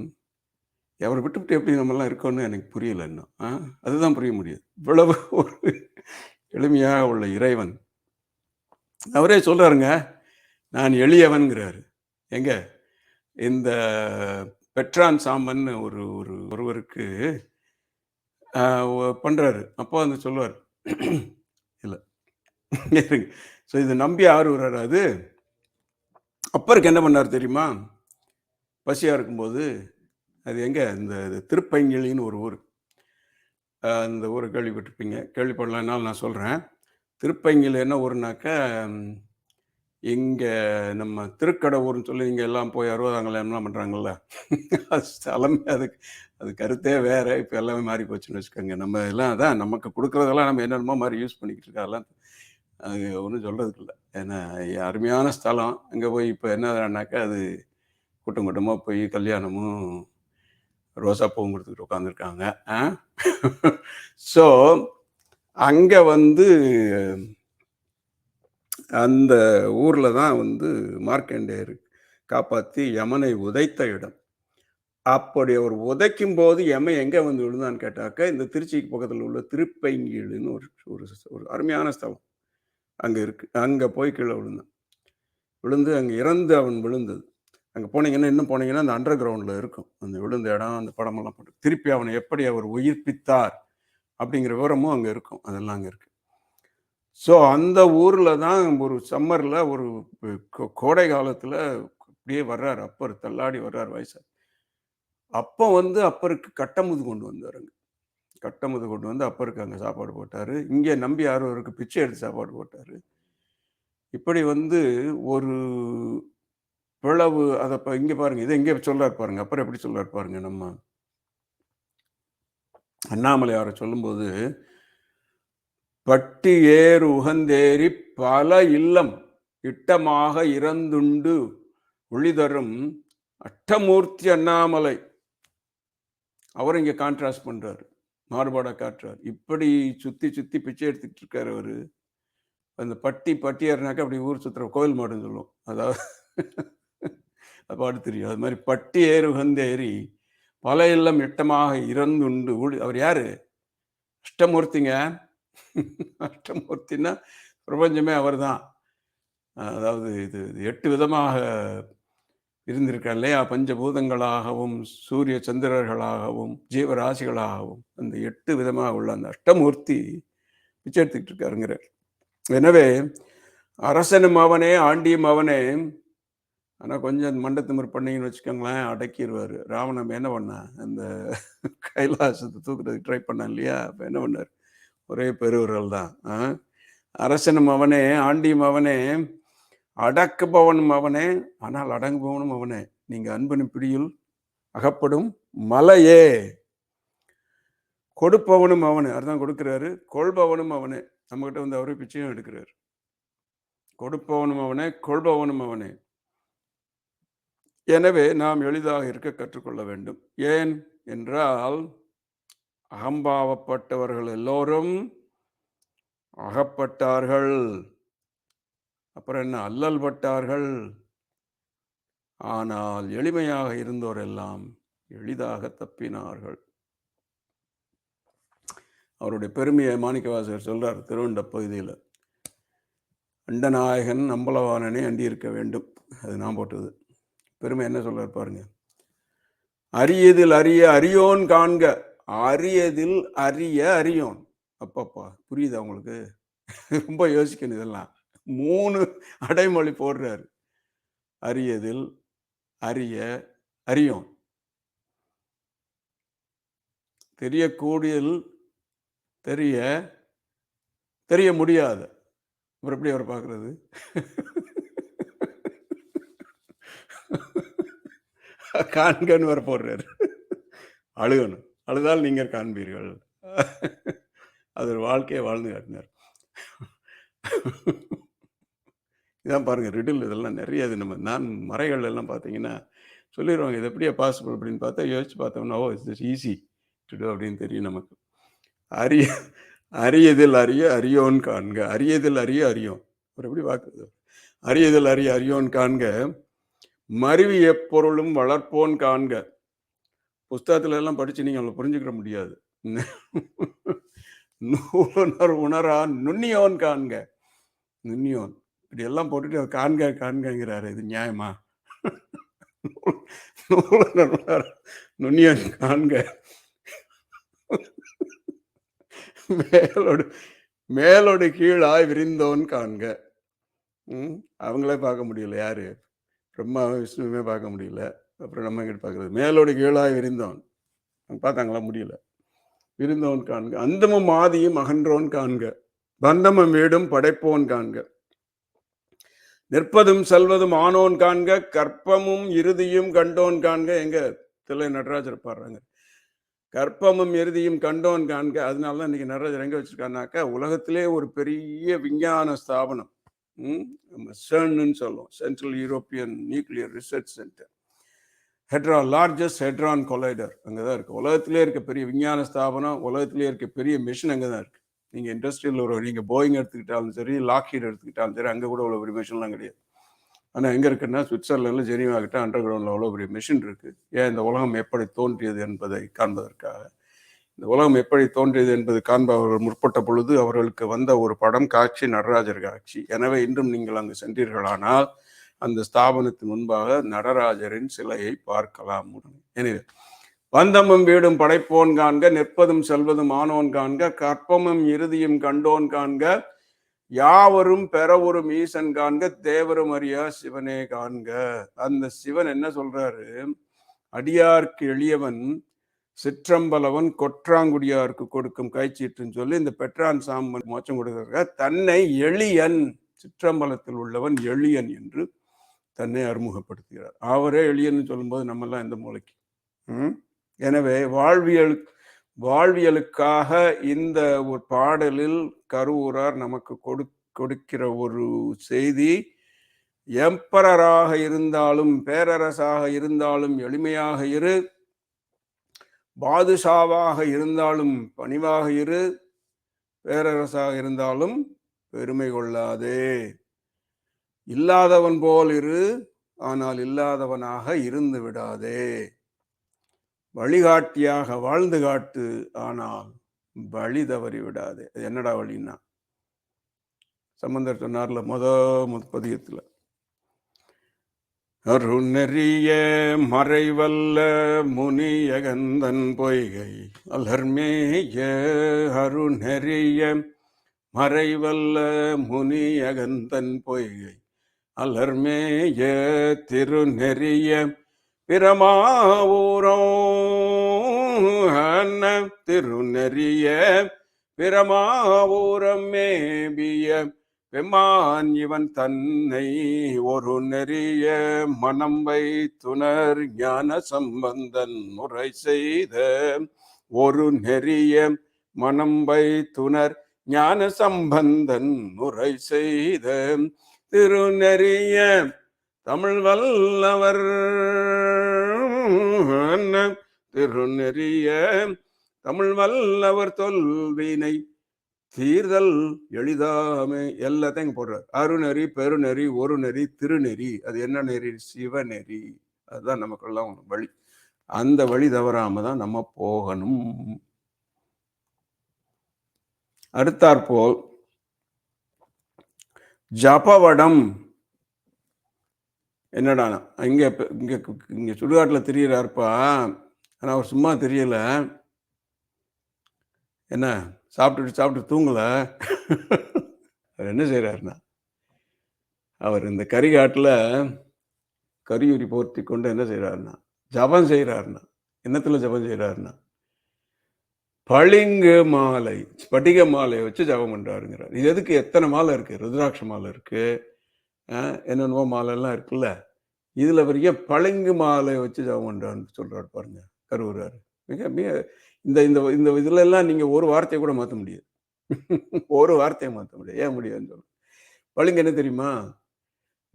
அவரை விட்டு எப்படி நம்மெல்லாம் இருக்கோன்னு எனக்கு புரியல இன்னும். அதுதான் புரிய முடியாது. இவ்வளவு ஒரு எளிமையாக உள்ள இறைவன் அவரே சொல்றாருங்க, நான் எளியவன்கிறாரு. எங்க இந்த பெட்ரான் சாம்பன் ஒருவருக்கு பண்றாரு. அப்போ வந்து சொல்லுவார், இல்லை ஸோ இதை நம்பி ஆறு வர்றாரு. அது அப்பருக்கு என்ன பண்ணார் தெரியுமா? பசியா இருக்கும்போது, அது எங்க இந்த திருப்பைங்கிலின்னு ஒரு ஊர், அந்த ஊரை கேள்விப்பட்டிருப்பீங்க. கேள்விப்படலான்னாலும் நான் சொல்றேன். திருப்பைங்கில் என்ன ஊருனாக்க, இங்க நம்ம திருக்கடவுர்னு சொல்லி இங்க எல்லாம் போய் 60ஆம் கல்யாணம்லாம் பண்றாங்கல்ல, அது ஸ்தலமே அது கருத்தே வேற. இப்போ எல்லாமே மாறி போச்சுன்னு வச்சுக்கோங்க. நம்ம எல்லாம் அதான் நமக்கு கொடுக்குறதெல்லாம் நம்ம என்னென்னமோ மாதிரி யூஸ் பண்ணிக்கிட்டு இருக்கா. அது ஒன்றும் சொல்றதுக்கு இல்லை. ஏன்னா அருமையான ஸ்தலம். அங்கே போய் இப்போ என்னன்னாக்கா, அது கூட்டம் கூட்டமாக போய் கல்யாணமும் ரோசா பூவும் கொடுத்துக்கிட்டு உட்காந்துருக்காங்க. ஸோ அங்கே வந்து அந்த ஊரில் தான் வந்து மார்க்கண்டேயர் காப்பாற்றி யமனை உதைத்த இடம். அப்படி அவர் உதைக்கும் போது யமன் எங்கே வந்து விழுந்தான்னு கேட்டாக்க, இந்த திருச்சிக்கு பக்கத்தில் உள்ள திருப்பைங்கீழுன்னு ஒரு அருமையான ஸ்தலம் அங்கே இருக்கு. அங்கே போய் கீழே விழுந்து அங்கே இறந்து அவன் விழுந்தது. அங்கே போனீங்கன்னா, இன்னும் போனீங்கன்னா அந்த அண்டர் கிரவுண்டில் இருக்கும் அந்த விழுந்த இடம், அந்த படமெல்லாம் போட்டு திருப்பி அவனை எப்படி அவர் உயிர்ப்பித்தார் அப்படிங்கிற விவரமும் அங்கே இருக்கும். அதெல்லாம் அங்கே இருக்கு. ஸோ அந்த ஊரில் தான் ஒரு சம்மரில் ஒரு கோடை காலத்தில் அப்படியே வர்றார் அப்பர், தள்ளாடி வர்றார் வயசு. அப்போ வந்து அப்பருக்கு கட்டமுது கொண்டு வந்தாருங்க. கட்டமுது கொண்டு வந்து அப்பருக்கு அங்கே சாப்பாடு போட்டார். இங்கே நம்பி ஆர்வருக்கு பிச்சை எடுத்து சாப்பாடு போட்டார். இப்படி வந்து ஒரு பிளவு. அதை இங்கே பாருங்க, இதை இங்கே சொல்றாரு பாருங்க, அப்பர் எப்படி சொல்றாரு பாருங்க. நம்ம அண்ணாமலையாரை சொல்லும்போது, பட்டி ஏறு உகந்தேறி பல இல்லம் இட்டமாக இறந்துண்டு ஒளிதரும் அஷ்டமூர்த்தி அண்ணாமலை. அவர் இங்க கான்ட்ராஸ்ட் பண்றாரு, மாறுபாடா காட்டுறாரு. இப்படி சுத்தி சுத்தி பிச்சை எடுத்துட்டு இருக்காரு அவரு. அந்த பட்டியாருனாக்கா அப்படி ஊர் சுத்துற கோயில் மாடுன்னு சொல்லுவோம். அதாவது பாட்டு தெரியும். அது மாதிரி பட்டி ஏறு உகந்தேறி பல இல்லம் இட்டமாக இறந்துண்டு அவர் யாரு? அஷ்டமூர்த்திங்க. அஷ்டமூர்த்தின்னா பிரபஞ்சமே அவர் தான். அதாவது இது 8 விதமாக இருந்திருக்கார் இல்லையா? பஞ்சபூதங்களாகவும் சூரிய சந்திரர்களாகவும் ஜீவராசிகளாகவும் அந்த 8 விதமாக உள்ள அந்த அஷ்டமூர்த்தி பிச்சை எடுத்துக்கிட்டு இருக்காருங்கிறார். எனவே அரசனும் அவனே ஆண்டியும் அவனே. ஆனால் கொஞ்சம் மண்டத்திமிர் பண்ணீங்கன்னு வச்சுக்கோங்களேன், அடக்கிடுவார். ராவணன் என்ன பண்ணான்? அந்த கைலாசத்தை தூக்குறதுக்கு ட்ரை பண்ணான் இல்லையா? அப்போ என்ன பண்ணார்? ஒரே பெருவர்கள் தான். அரசனும் அவனே ஆண்டியும் அவனே அடக்குபவனும் அவனே ஆனால் அடங்குபவனும் அவனே. நீங்க அன்பனும் பிடியில் அகப்படும் மலையே. கொடுப்பவனும் அவனு, அதுதான் கொடுக்கிறாரு. கொள்பவனும் அவனே. நம்ம கிட்ட வந்து அவரே பிச்சையும் எடுக்கிறாரு. கொடுப்பவனும் அவனே, கொள்பவனும் அவனே. எனவே நாம் எளிதாக இருக்க கற்றுக்கொள்ள வேண்டும். ஏன் என்றால் அகம்பாவப்பட்டவர்கள் எல்லோரும் அகப்பட்டார்கள். அப்புறம் என்ன? அல்லல் பட்டார்கள். ஆனால் எளிமையாக இருந்தோர் எல்லாம் எளிதாக தப்பினார்கள். அவருடைய பெருமையை மாணிக்கவாசகர் சொல்றார் திருவண்ட பகுதியில். அண்டநாயகன் அம்பலவாணனே அண்டி இருக்க வேண்டும். அது நான் போட்டது. பெருமை என்ன சொல்றார் பாருங்க. அரியதில் அரிய அரியோன் காண்க. அரியதில் அரிய அரியோன். அப்பப்பா, புரியுதா உங்களுக்கு? ரொம்ப யோசிக்கணும் இதெல்லாம். 3 அடைமொழி போடுறாரு. அரியதில் அரிய அரியோன். தெரியக்கூடியதில் தெரிய முடியாது. அப்புறம் எப்படி அவர் பார்க்கறது? காண்கன்னு வர போடுறாரு. அழுகணும். அழுதால் நீங்கள் காண்பீர்கள். அது ஒரு வாழ்க்கையை வாழ்ந்து காட்டினார். இதான் பாருங்க ரிடில். இதெல்லாம் நிறைய. இது நம்ம மறைகள் எல்லாம் பார்த்தீங்கன்னா சொல்லிடுவாங்க, இது எப்படியா பாசிபிள் அப்படின்னு பார்த்தா யோசிச்சு பார்த்தோம்னா, oh it's easy to do அப்படின்னு தெரியும் நமக்கு. அரியதில் அரிய அரியோன் காண்க. அரியதில் அரிய அரியோன். அவர் எப்படி பார்க்குறது? அரியதில் அரிய அரியோன் காண்க. மருவி எப்பொருளும் வளர்ப்போன் காண்க. புஸ்தகத்துல எல்லாம் படிச்சு நீங்க அவங்களை புரிஞ்சுக்கிற முடியாது. நூலுணர் உணரா நுண்ணியோன் காண்க. நுண்ணியோன் இப்படி எல்லாம் போட்டுட்டு அவர் காண்கிறாரு. இது நியாயமா? நூலுணர் உணரா நுண்ணியோன் காண்க. மேலோடு கீழாய் விரிந்தோன் காண்க. அவங்களே பார்க்க முடியல. யாரு? பிரம்மாவும் விஷ்ணுவுமே பார்க்க முடியல. அப்புறம் நம்ம கிட்ட பார்க்கறது. மேலோடு கீழாய் விரிந்தோன் பார்த்தாங்களா? முடியல. விரிந்தோன் காண்க. அந்தமும் ஆதியும் அகன்றோன் காண்க. பந்தமும் வீடும் படைப்போன் காண்க. நிற்பதும் செல்வதும் ஆனோன் காண்க. கற்பமும் இறுதியும் கண்டோன் காண்க. எங்க தில்லை நடராஜர் பாடுறாங்க. கற்பமும் இறுதியும் கண்டோன் காண்க. அதனாலதான் இன்னைக்கு நடராஜர் எங்க வச்சிருக்காருனாக்கா, உலகத்திலே ஒரு பெரிய விஞ்ஞான ஸ்தாபனம், நம்ம CERN சொல்லுவோம், central European nuclear research center, largest hadron collider அங்கதான் இருக்கு. உலகத்திலே இருக்க பெரிய விஞ்ஞான ஸ்தாபனம், உலகத்திலே இருக்க பெரிய மிஷின் அங்கதான் இருக்கு. நீங்க இண்டஸ்ட்ரியல் நீங்க போயிங் எடுத்துக்கிட்டாலும் சரி, லாக்ஹீட் எடுத்துக்கிட்டாலும் சரி, அங்க கூட அவ்வளவு பெரிய மிஷின்லாம் கிடையாது. ஆனா எங்க இருக்குன்னா சுவிட்சர்லாந்துல ஜெனீவா கிட்ட அண்டர் கிரவுண்ட்ல அவ்வளவு பெரிய மிஷின் இருக்கு. ஏன்? இந்த உலகம் எப்படி தோன்றியது என்பதை காண்பதற்காக. இந்த உலகம் எப்படி தோன்றியது என்பது காண்பவர்கள் முற்பட்ட பொழுது அவர்களுக்கு வந்த ஒரு படம் காட்சி நடராஜர் காட்சி. எனவே இன்றும் நீங்கள் அங்கு சென்றீர்களானால் அந்த ஸ்தாபனத்தின் முன்பாக நடராஜரின் சிலையை பார்க்கலாம். எனவே பந்தமும் வீடும் படைப்போன் காண்க. நிற்பதும் செல்வதும் ஆனோன் காண்க. கற்பமும் இறுதியும் கண்டோன் காண்க. யாவரும் பெறவரும் ஈசன் காண்க. தேவரும் அறியா சிவனே காண்க. அந்த சிவன் என்ன சொல்றாரு? அடியார்க்கு எளியவன் சிற்றம்பலவன் கொற்றாங்குடியாருக்கு கொடுக்கும் கைச்சீட்டுன்னு சொல்லி இந்த பெற்றான் சாம்பல் மோட்சம் கொடுக்கிறார். தன்னை எளியன், சிற்றம்பலத்தில் உள்ளவன் எளியன் என்று தன்னை அறிமுகப்படுத்துகிறார். அவரே எளியன் சொல்லும்போது நம்ம எல்லாம் எந்த மூளைக்கு? எனவே வாழ்வியலுக்காக இந்த ஒரு பாடலில் கருவூரார் நமக்கு கொடுக்கிற ஒரு செய்தி, எம்பரராக இருந்தாலும் பேரரசாக இருந்தாலும் எளிமையாக இரு, பாதுஷாவாக இருந்தாலும் பணிவாக இரு, பேரரசாக இருந்தாலும் பெருமை கொள்ளாதே. இல்லாதவன் போல் இரு, ஆனால் இல்லாதவனாக இருந்து விடாதே. வழிகாட்டியாக வாழ்ந்து காட்டு, ஆனால் வழி தவறி விடாதே. அது என்னடா வழின்னா, சம்பந்தர் சொன்னார்ல பதியத்துல, அருணெறிய மறைவல்ல முனியகந்தன் பொய்கை அலர்மேய. அருணெறிய மறைவல்ல முனியகந்தன் பொய்கை அலர்மேய திருநெறிய பிரமாவூரோ. திருநெறிய பிரமாவூரம் மேபிய பெம்மான் இவன் தன்னை ஒரு நெறிய மனம் வைத்துணர் ஞான சம்பந்தன் முறை செய்த. ஒரு நெறிய மனம் வைத்துணர் ஞான சம்பந்தன் முறை செய்த. திருநெறிய தமிழ் வல்லவர். திருநெறிய தமிழ் வல்லவர் தொல்வினை தீர்தல் எளிதாமே. எல்லாத்தையும் போடுறார். அருநெறி, பெருநெறி, ஒரு நெறி, திருநெறி. அது என்ன நெறி? சிவநெறி. அதுதான் நமக்கெல்லாம் வழி. அந்த வழி தவறாம தான் நம்ம போகணும். அடுத்தாற்போல் ஜபவடம். என்னடா இங்க இங்க இங்க சுடுகாட்டுல தெரியறாருப்பா, ஆனா அவர் சும்மா தெரியல. என்ன சாப்பிட்டு தூங்கல. அவர் என்ன செய்யறாருன்னா, அவர் இந்த கரிகாட்டுல கரியுரி போர்த்தி கொண்டு என்ன செய்யறாருன்னா ஜபம் செய்யறாருன்னா. என்னத்துல ஜபம் செய்யறாருன்னா, பளிங்கு மாலை, ஸ்படிக மாலையை வச்சு ஜபம் பண்றாருங்கிறார். இது எதுக்கு? எத்தனை மாலை இருக்கு? ருத்ராட்ச மாலை இருக்கு, என்னென்னவோ மாலை எல்லாம் இருக்குல்ல. இதுல பெரிய பளிங்கு மாலை வச்சு ஜபம் பண்றாருன்னு சொல்றாரு பாருங்க, கருவுறாரு. மிக மிக இந்த இந்த இந்த இதுல எல்லாம் நீங்க ஒரு வார்த்தையை கூட மாற்ற முடியாது. ஒரு வார்த்தையை மாற்ற முடியாது. ஏன் முடியாதுன்னு சொல்லுங்க. பளிங்கு என்ன தெரியுமா?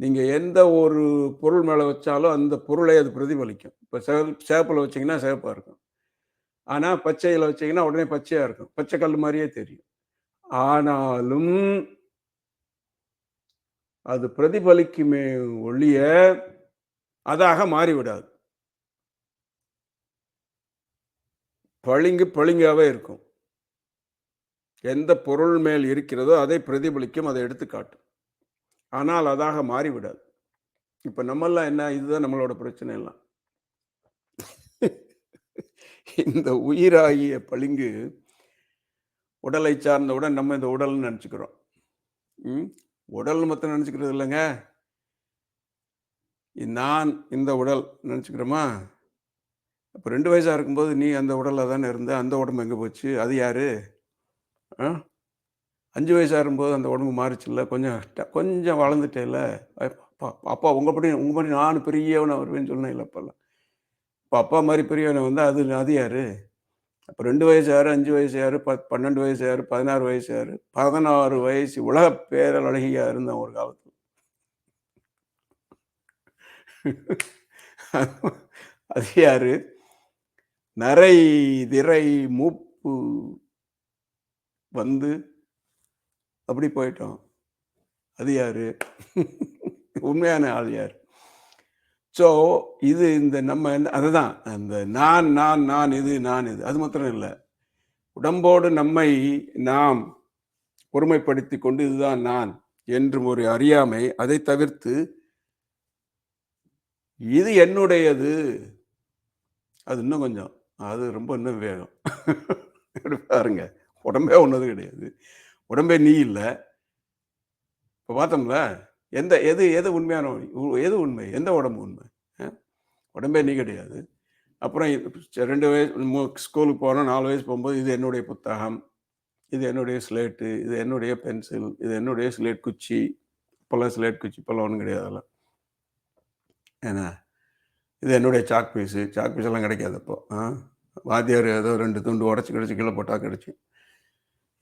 நீங்க எந்த ஒரு பொருள் மேல வச்சாலும் அந்த பொருளை அது பிரதிபலிக்கும். இப்ப சேப்புல வச்சீங்கன்னா சேப்பா இருக்கும், ஆனா பச்சையில வச்சீங்கன்னா உடனே பச்சையா இருக்கும், பச்சை கல் மாதிரியே தெரியும். ஆனாலும் அது பிரதிபலிக்குமே ஒழிய அதாக மாறிவிடாது. பளிங்கு பளிங்காவே இருக்கும். எந்த பொருள் மேல் இருக்கிறதோ அதை பிரதிபலிக்கும், அதை எடுத்து காட்டும். ஆனால் அதாக மாறிவிடாது. இப்ப நம்மெல்லாம் என்ன, இதுதான் நம்மளோட பிரச்சனை எல்லாம். இந்த உயிராகிய பளிங்கு உடலை சார்ந்தவுடன் நம்ம இந்த உடல்னு நினைச்சுக்கிறோம். உடல் மொத்தம் நினைச்சுக்கிறது இல்லைங்க, நான் இந்த உடல் நினைச்சுக்கிறோமா? அப்ப 2 வயசா இருக்கும்போது நீ அந்த உடல்ல தானே இருந்த, அந்த உடம்பு எங்க போச்சு? அது யாரு? 5 வயசா இருக்கும்போது அந்த உடம்பு மாறிச்சுல்ல, கொஞ்சம் வளர்ந்துட்டேல, அப்பா உங்க படி நான் பெரியவனை வருவேன்னு சொன்னேன் இல்லை அப்பெல்லாம். இப்போ அப்பா மாதிரி பெரியவனை வந்து அது யாரு? அப்போ 2 வயசு யாரு, 5 வயசு யாரு, 12 வயசு யாரு, 16 வயசு யாரு? 16 வயசு உலக பேரழகியா இருந்தேன் ஒரு காலத்தில். அது யாரு? நரை திரை மூப்பு வந்து அப்படி போயிட்டோம். அது யாரு? உண்மையான ஆள் யார்? ஸோ இது இந்த நம்ம அதுதான் அந்த நான் நான் நான் இது நான் இது. அது மாத்திரம் இல்லை, உடம்போடு நம்மை நாம் ஒருமைப்படுத்தி கொண்டு இதுதான் நான் என்றும் ஒரு அறியாமை. அதை தவிர்த்து இது என்னுடையது, அது இன்னும் கொஞ்சம், அது ரொம்ப இன்னும் வேகம். பாருங்க, உடம்பே ஒன்னது கிடையாது, உடம்பே நீ இல்லை. இப்போ பார்த்தோம்ல, எது உண்மையான, எது உண்மை? எந்த உடம்பு உண்மை? உடம்பே நீ கிடையாது. அப்புறம் 2 வயசு ஸ்கூலுக்கு போனோம், 4 வயசு போகும்போது இது என்னுடைய புத்தகம், இது என்னுடைய ஸ்லேட்டு, இது என்னுடைய பென்சில், இது என்னுடைய ஸ்லேட் குச்சி. இப்போல்லாம் ஸ்லேட் குச்சி இப்போல்லாம் ஒன்றும் கிடையாது அதெல்லாம். ஏன்னா இது என்னுடைய சாக் பீஸு எல்லாம் கிடைக்காது. அப்போ வாத்தியார் ஏதோ 2 துண்டு உடச்சி கிடச்சி கீழே போட்டால் கிடச்சி.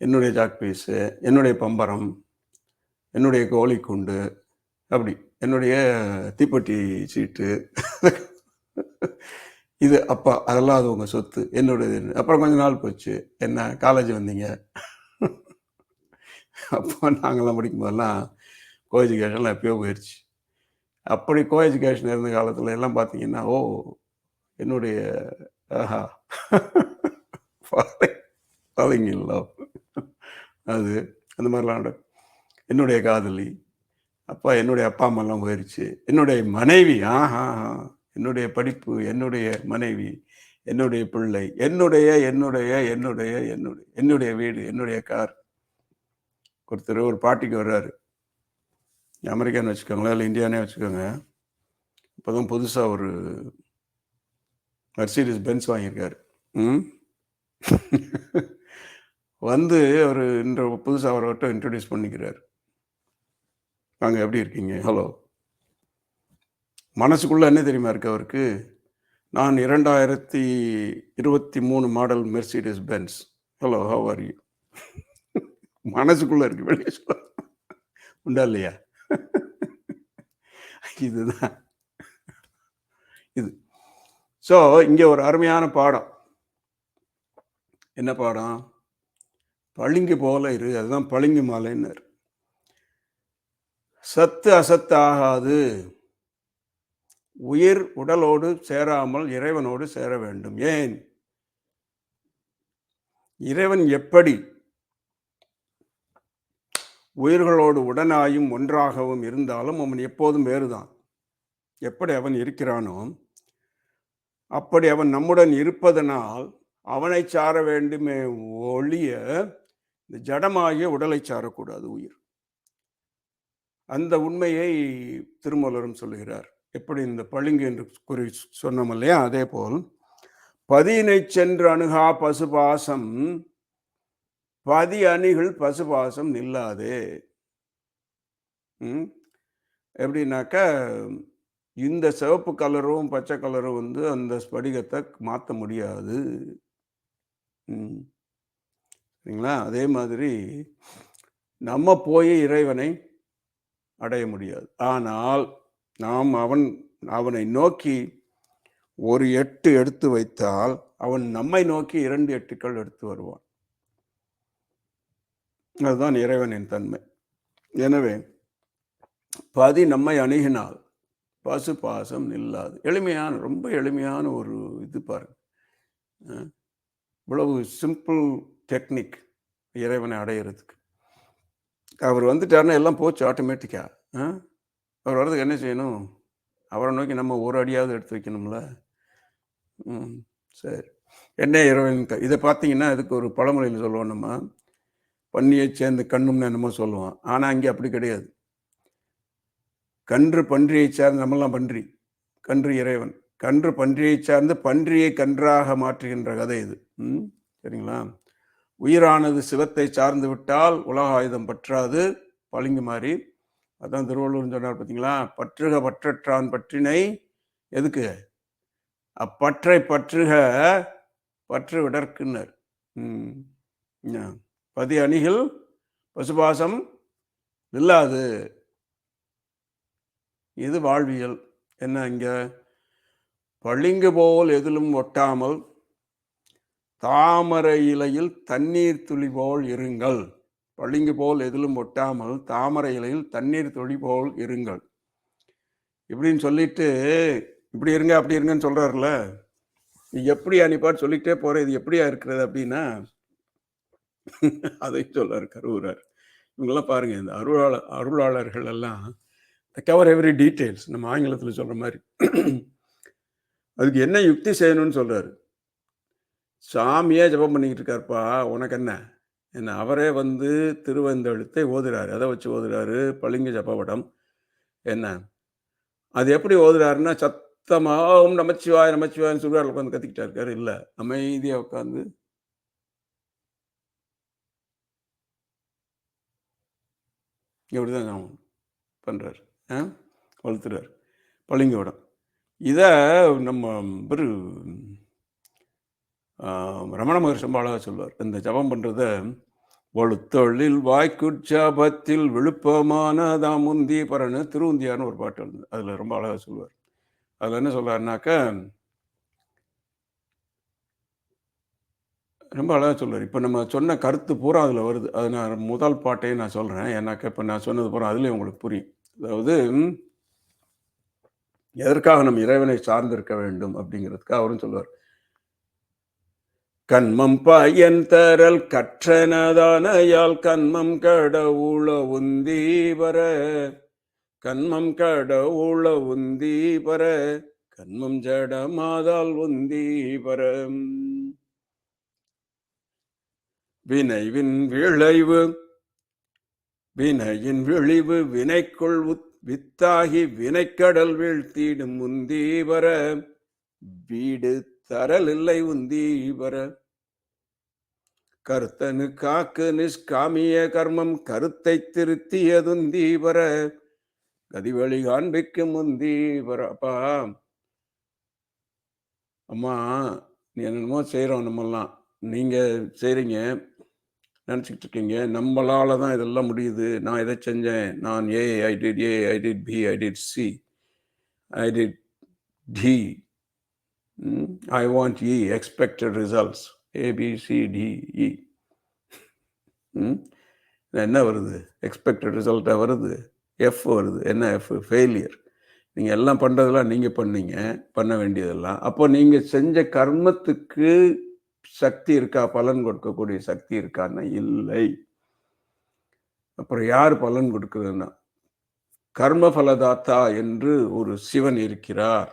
என்னுடைய சாக் பீஸு, என்னுடைய பம்பரம், என்னுடைய கோழி குண்டு, அப்படி என்னுடைய தீப்பெட்டி சீட்டு இது அப்பா, அதெல்லாம் அது உங்கள் சொத்து, என்னுடையது. அப்புறம் கொஞ்ச நாள் போச்சு, என்ன காலேஜ் வந்தீங்க. அப்போ நாங்களாம் படிக்கும் போதெல்லாம் கோ எஜுகேஷன்லாம் எப்பயோ போயிடுச்சு. அப்படி கோ எஜுகேஷன் இருந்த காலத்தில் எல்லாம் பார்த்தீங்கன்னா, ஓ என்னுடைய ஆஹா ஃபாலிங் இன் லவ், அது அந்த மாதிரிலாம் என்னுடைய காதலி, அப்பா என்னுடைய அப்பா அம்மாலாம் போயிடுச்சு. என்னுடைய மனைவி, ஆஹா, என்னுடைய படிப்பு, என்னுடைய மனைவி, என்னுடைய பிள்ளை, என்னுடைய என்னுடைய என்னுடைய என்னுடைய என்னுடைய வீடு, என்னுடைய கார். ஒருத்தர் ஒரு பார்ட்டிக்கு வர்றாரு, அமெரிக்கான்னு வச்சுக்கோங்களேன், இல்லை இந்தியானே வச்சுக்கோங்க. இப்போதான் புதுசாக ஒரு மெர்சிடிஸ் பென்ஸ் வாங்கியிருக்காரு. வந்து அவர் இன்று புதுசாக அவர்கிட்ட இன்ட்ரடியூஸ் பண்ணிக்கிறார். வாங்க, எப்படி இருக்கீங்க, ஹலோ. மனசுக்குள்ள என்ன தெரியுமா இருக்கு அவருக்கு? நான் 2023 model Mercedes Benz, hello, how are you. மனசுக்குள்ள இருக்கு, வெளியே சொல்ல உண்டா இல்லையா? இதுதான் இது. ஸோ இங்கே ஒரு அருமையான பாடம். என்ன பாடம்? பளிங்கு போல இரு, அதுதான் பளிங்கு மாலைன்னர். சத்து அசத்து ஆகாது, உயிர் உடலோடு சேராமல் இறைவனோடு சேர வேண்டும். ஏன்? இறைவன் எப்படி உயிர்களோடு உடனாயும் ஒன்றாகவும் இருந்தாலும் அவன் எப்போதும் வேறுதான். எப்படி அவன் இருக்கிறானோ அப்படி அவன் நம்முடன் இருப்பதனால் அவனை சார வேண்டுமே ஒழிய இந்த ஜடமாகிய உடலை சாரக்கூடாது உயிர். அந்த உண்மையை திருமூலரும் சொல்லுகிறார். எப்படி இந்த பளிங்கு என்று கூறி சொன்னோம் இல்லையா, அதே போல் பதியினை சென்று அணுகா பசுபாசம் பதி அணிகள் பசுபாசம் நில்லாதே. எப்படின்னாக்கா, இந்த சிவப்பு கலரும் பச்சை கலரும் வந்து அந்த ஸ்படிகத்தை மாற்ற முடியாது. சரிங்களா? அதே மாதிரி நம்ம போய் இறைவனை அடைய முடியாது. ஆனால் நாம் அவனை நோக்கி ஒரு 8 எடுத்து வைத்தால் அவன் நம்மை நோக்கி 2 8கள் எடுத்து வருவான். அதுதான் இறைவனின் தன்மை. எனவே பதி நம்மை அணுகினால் பசு பாசம் நில்லாது. எளிமையான, ரொம்ப எளிமையான ஒரு இது பாருங்க. இவ்வளவு சிம்பிள் டெக்னிக் இறைவனை அடையிறதுக்கு. அவர் வந்துட்டாருன்னா எல்லாம் போச்சு ஆட்டோமேட்டிக்கா. அவர் வர்றதுக்கு என்ன செய்யணும்? அவரை நோக்கி நம்ம ஒரு அடியாவது எடுத்து வைக்கணும்ல. சரி, என்ன இறைவன் இதை பார்த்தீங்கன்னா, இதுக்கு ஒரு பழமொழியில் சொல்லுவோம், நம்ம பன்னியை சேர்ந்து கண்ணும்னு என்னமோ சொல்லுவோம். ஆனால் இங்கே அப்படி கிடையாது. கன்று பன்றியை சார்ந்து, நம்மெல்லாம் பன்றி, கன்று இறைவன். கன்று பன்றியை சார்ந்து பன்றியை கன்றாக மாற்றுகின்ற கதை இது. சரிங்களா? உயிரானது சிவத்தை சார்ந்து விட்டால் உலக ஆயுதம் பற்றாது, பளிங்கு மாதிரி. அதான் திருவள்ளுவர் சொன்னார் பார்த்தீங்களா, பற்றுக பற்றற்றான் பற்றினை எதுக்கு, அப்பற்றை பற்றுக பற்று விடற்குன்னர். பதி அணிகள் பசுபாசம் இல்லாது. இது வாழ்வியல். என்ன இங்க? பளிங்கு போல் எதிலும் ஒட்டாமல் தாமரை இலையில் தண்ணீர் துளி போல் இருங்கள். பளிங்கு போல் எதிலும் ஒட்டாமல் தாமரை இலையில் தண்ணீர் துளி போல் இருங்கள் இப்படின்னு சொல்லிட்டு, இப்படி இருங்க அப்படி இருங்கன்னு சொல்றாருல, எப்படி அனுப்பார் சொல்லிட்டே போற, இது எப்படியா இருக்கிறது அப்படின்னா அதை சொல்றாரு கருவுறார். இவங்கெல்லாம் பாருங்க, இந்த அருளாளர்கள் எல்லாம் கவர் எவ்ரி டீட்டெயில்ஸ், நம்ம ஆங்கிலத்தில் சொல்ற மாதிரி. அதுக்கு என்ன யுக்தி செய்யணும்னு சொல்றாரு. சாமியே ஜபம் பண்ணிக்கிட்டு இருக்காருப்பா, உனக்கு என்ன அவரே வந்து திருவெந்தெழுத்தை ஓதுறாரு, அதை வச்சு ஓதுறாரு பளிங்கு ஜபவடம். என்ன அது எப்படி ஓதுறாருன்னா, சத்தமாகவும் நமச்சிவாய் நமச்சிவாய்னு சொல்றாரு, உட்காந்து கத்திக்கிட்டா இருக்காரு. இல்லை, அமைதியா உட்காந்து இப்படிதான் பண்றாரு, வளர்த்துறாரு பளிங்கு வடம். இதை நம்ம ஒரு ரமண மகர்ஷி ரொம்ப அழகாக சொல்வார். இந்த ஜபம் பண்ணுறத வழுத்தொழில் வாய்க்குற்சாபத்தில் விழுப்பமானதாம் உந்தி பரன்னு திருவுந்தியார்னு ஒரு பாட்டு எழுது. அதுல ரொம்ப அழகா சொல்லுவார். அதுல என்ன சொல்றாருனாக்க, ரொம்ப அழகா சொல்லுவார். இப்ப நம்ம சொன்ன கருத்து பூரா அதுல வருது. அது நான் முதல் பாட்டையும் நான் சொல்றேன். ஏன்னாக்க இப்ப நான் சொன்னது பூரா அதுலயும் உங்களுக்கு புரியும். அதாவது எதற்காக நம்ம இறைவனை சார்ந்திருக்க வேண்டும் அப்படிங்கிறதுக்காக அவரும் சொல்லுவார். கண்மம் பயன் தரல் கற்றனதானையால் கண்மம் கடவுள உந்தீவர, கண்மம் கடவுள உந்தீவர, கண்மம் ஜடமாதால் உந்தீவர. வினைவின் விளைவு வினையின் விழிவு வினைக்குள் வித்தாகி வினைக்கடல் வீழ்த்திடும் உந்தீவர, வீடு தரலில்லை உந்தீவர. கருத்தனு காக்கு நிஷ்காமிய கர்மம் கருத்தை திருத்தியதுந்தீவர, கதிவழி காண்பிக்கும் உந்தீவர. அப்பா அம்மா நீ என்னென்னமோ செய்கிறோம், நம்மெல்லாம் நீங்க செய்றீங்க நினச்சிக்கிட்டு இருக்கீங்க, நம்மளால தான் இதெல்லாம் முடியுது, நான் இதை செஞ்சேன், நான் A, I did A, I did B, I did C, I did D, I want E, expected results ABCDE. என்ன வருது? எக்ஸ்பெக்டட் ரிசல்ட்டாக வருது, எஃப் வருது. என்ன எஃப்? ஃபெயிலியர். நீங்கள் எல்லாம் பண்ணுறதெல்லாம் நீங்கள் பண்ணீங்க, பண்ண வேண்டியதெல்லாம். அப்போ நீங்கள் செஞ்ச கர்மத்துக்கு சக்தி இருக்கா? பலன் கொடுக்கக்கூடிய சக்தி இருக்கான்னா இல்லை. அப்புறம் யார் பலன் கொடுக்குறதுன்னா, கர்மபலதாத்தா என்று ஒரு சிவன் இருக்கிறார்,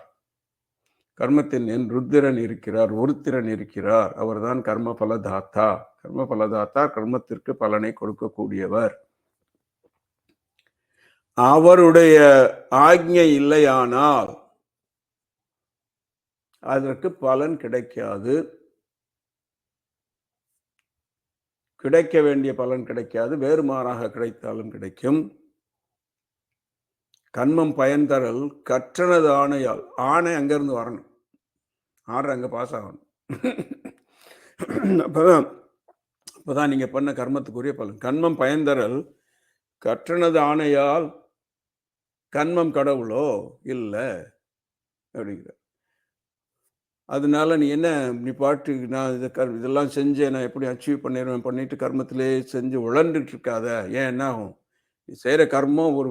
கர்மத்தின் என் ருத்திரன் இருக்கிறார், ஒருத்திரன் இருக்கிறார். அவர்தான் கர்மபலதாத்தா. கர்மபலதாத்தா கர்மத்திற்கு பலனை கொடுக்கக்கூடியவர். அவருடைய ஆக்ஞை இல்லையானால் அதற்கு பலன் கிடைக்காது, கிடைக்க வேண்டிய பலன் கிடைக்காது, வேறு மாறாக கிடைத்தாலும் கிடைக்கும். கண்மம் பயன் தரல் கற்றனது ஆணையால், ஆணை அங்கிருந்து வரணும், ஆர்டர் அங்க பாஸ் ஆகணும். அப்பதான் நீங்க பண்ண கர்மத்துக்குரிய பலன். கண்மம் பயன் தரல் கற்றனது ஆணையால், கண்மம் கடவுளோ இல்லை அப்படிங்கிற. அதனால நீ என்ன, நீ பாட்டு நான் இதெல்லாம் செஞ்சேன், நான் எப்படி அச்சீவ் பண்ணிடுவேன், பண்ணிட்டு கர்மத்திலே செஞ்சு உழண்டுட்டு இருக்காத. ஏன் என்ன ஆகும்? செய்கிற கர்மம் ஒரு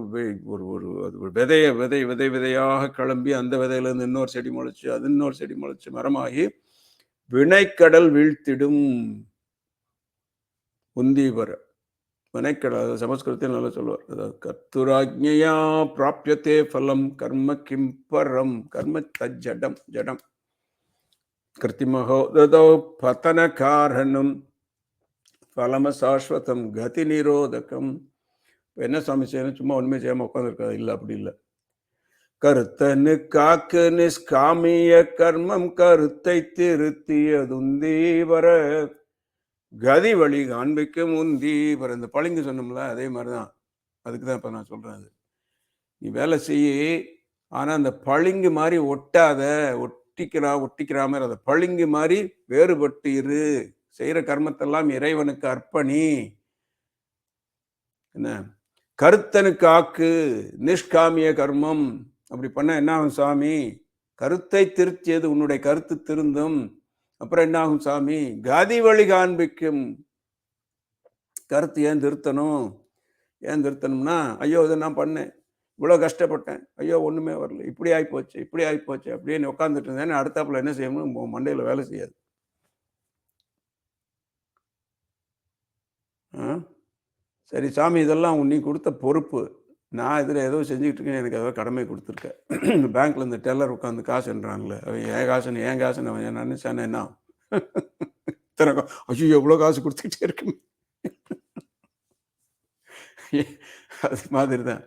விதையாக கிளம்பி அந்த விதையிலேருந்து இன்னொரு செடி முளைச்சு, அது இன்னொரு செடி முளைச்சு மரமாகி வினைக்கடல் வீழ்த்திடும் உந்தீவர. வினைக்கடல் சமஸ்கிருதத்தில் நல்லா சொல்லுவார். அதாவது கர்த்துராஜ்ஞயா பிராப்யத்தே பலம் கர்ம கிம் பரம், கர்ம தஜடம் ஜடம் கிருத்திமஹோ ததோ பதன காரணம் பலம சாஸ்வதம் கதி நிரோதகம். என்ன சாமி செய்யணும்? சும்மா ஒண்ணுமே செய்யாம உட்காந்துருக்காது. இல்லை, அப்படி இல்லை. கருத்தனு காக்கு நிஷ்காமிய கர்மம் கருத்தை திருத்தியதுந்தீவர, கதி வழி காண்பிக்கும் உந்தீவர. இந்த பளிங்கு சொன்னோம்ல, அதே மாதிரிதான். அதுக்குதான் இப்ப நான் சொல்றேன். அது நீ வேலை செய்ய, ஆனா அந்த பளிங்கு மாதிரி ஒட்டாத, ஒட்டிக்கிறா மாதிரி அதை பளிங்கு மாதிரி வேறுபட்டு இரு. செய்யற கர்மத்தெல்லாம் இறைவனுக்கு அர்ப்பணி. என்ன? கருத்தனுக்கு ஆக்கு நிஷ்காமிய கர்மம். அப்படி பண்ண என்ன ஆகும் சாமி? கருத்தை திருத்தியது, உன்னுடைய கருத்து திருந்தும். அப்புறம் என்ன ஆகும் சாமி? கதி வழி காண்பிக்கும். கருத்து ஏன் திருத்தணும்? ஏன் திருத்தணும்னா, ஐயோ இதை நான் பண்ணேன், இவ்வளோ கஷ்டப்பட்டேன், ஐயோ ஒன்றுமே வரல, இப்படி ஆகிப்போச்சு, இப்படி ஆகிப்போச்சு அப்படின்னு உட்காந்துட்டு இருந்தேன்னு அடுத்தாப்புல என்ன செய்யணும்? மண்டையில் வேலை செய்யாது. சரி சாமி, இதெல்லாம் நீ கொடுத்த பொறுப்பு, நான் இதில் ஏதோ செஞ்சுக்கிட்டு இருக்கேன், எனக்கு ஏதோ கடமை கொடுத்துருக்கேன். பேங்க்ல இந்த டெல்லர் உட்காந்து காசுன்றாங்களே, அவன் ஏன் காசுன்னு அவன் நினைச்சானே என்ன? ஐயோ எவ்வளோ காசு கொடுத்துக்கிட்டே இருக்கு. அது மாதிரி தான்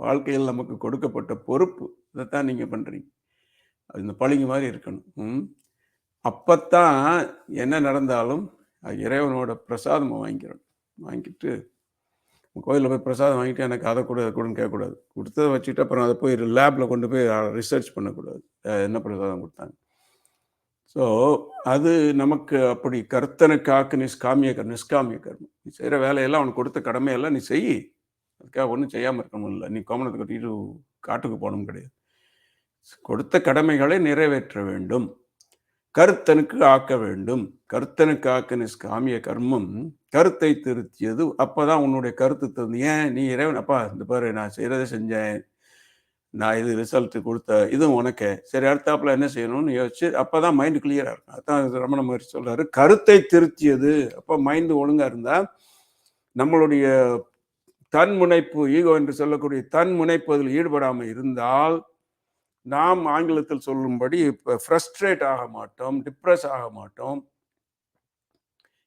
வாழ்க்கையில் நமக்கு கொடுக்கப்பட்ட பொறுப்பு, இதைத்தான் நீங்க பண்றீங்க. அது இந்த பளிங்கு மாதிரி இருக்கணும். அப்பத்தான் என்ன நடந்தாலும் இறைவனோட பிரசாதம் வாங்கிக்கிறோம். வாங்கிட்டு கோயிலில் போய் பிரசாதம் வாங்கிட்டு எனக்கு அதை கூட கூடன்னு கேட்கக்கூடாது. கொடுத்ததை வச்சுட்டு அப்புறம் அதை போய் லேப்ல கொண்டு போய் ரிசர்ச் பண்ணக்கூடாது, என்ன பிரசாதம் கொடுத்தாங்க. ஸோ அது நமக்கு அப்படி கர்த்தனுக்காக்கு நிஷ்காமிய கர்மம். நீ செய்கிற வேலையெல்லாம் அவனுக்கு கொடுத்த கடமையெல்லாம் நீ செய். அதுக்காக ஒன்றும் செய்யாமல் இருக்கணும் இல்லை. நீ கோமணத்தை கட்டிட்டு காட்டுக்கு போகணும் கிடையாது. கொடுத்த கடமைகளை நிறைவேற்ற வேண்டும். கருத்தனுக்கு ஆக்க வேண்டும். கருத்தனுக்கு ஆக்க நிஷ்காமிய கர்மம் கருத்தை திருத்தியது. அப்பதான் உன்னுடைய கருத்து தந்து, ஏன் நீ இறைவன் அப்பா இந்த பாரு நான் செய்யறதை செஞ்சேன், நான் இது ரிசல்ட் கொடுத்த இதுவும் உனக்கு சரி, அடுத்தாப்புல என்ன செய்யணும்னு யோசிச்சு அப்பதான் மைண்ட் கிளியரா இருக்கும். அதான் ரமண மகரிஷி சொல்றாரு, கருத்தை திருத்தியது. அப்ப மைண்ட் ஒழுங்கா இருந்தா நம்மளுடைய தன்முனைப்பு, ஈகோ என்று சொல்லக்கூடிய தன்முனைப்பு அதில் ஈடுபடாமல் இருந்தால் நாம் ஆங்கிலத்தில் சொல்லும்படி ஃப்ரஸ்ட்ரேட் ஆக மாட்டோம், டிப்ரெஸ் ஆக மாட்டோம்.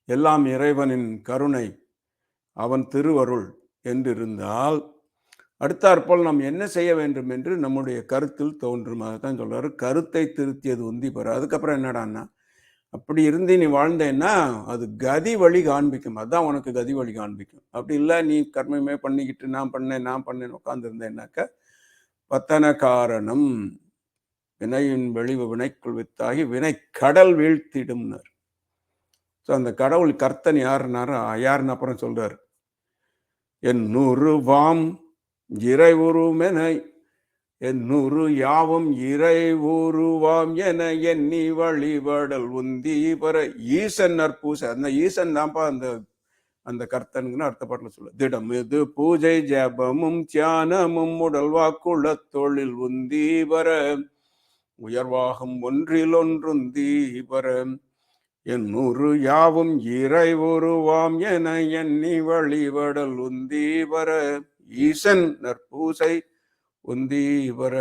எல்லாம் இறைவனின் கருணை, அவன் திருவருள் என்றிருந்தால் அடுத்தாற்போல் நாம் என்ன செய்ய வேண்டும் என்று நம்முடைய கருத்தில் தோன்றும். அதான் சொல்றாரு, கருத்தை திருத்தியது உந்தி பெற. அதுக்கப்புறம் என்னடான்னா, அப்படி இருந்து நீ வாழ்ந்தேன்னா அது கதி வழி காண்பிக்கும். அதுதான் உனக்கு கதி வழி காண்பிக்கும். அப்படி இல்லை நீ கர்மமே பண்ணிக்கிட்டு நான் பண்ணேன் உட்காந்துருந்தேன்னாக்க பத்தன காரணம் வினையின் வெளிவு வினைக்குள் வித்தாகி வினை கடல் வீழ்த்திடும்னார். ஸோ அந்த கடவுள் கர்த்தன் யாருன்னு அப்புறம் சொல்றாரு, என் வாம் இறை உருமென என்னுரு யாவும் இறை உருவாம் என எண்ணி வழிபடல் உந்தி பெற ஈசன் நற்பூசை. அந்த ஈசன் தான்ப்பா அந்த கர்த்தனுக்குன்னு அடுத்த பாட்டில் சொல்ல, திடம் இது பூஜை ஜபமும் தியானமும் உடல் வாக்குள்ள தொழில் உந்தி பெற உயர்வாகும் ஒன்றில் ஒன்றுந்தி பெற என்னுரு யாவும் இறை உருவாம் என எண்ணி வழிபடல் உந்தி பெற ஈசன் நற்பூசை உந்தி பெற.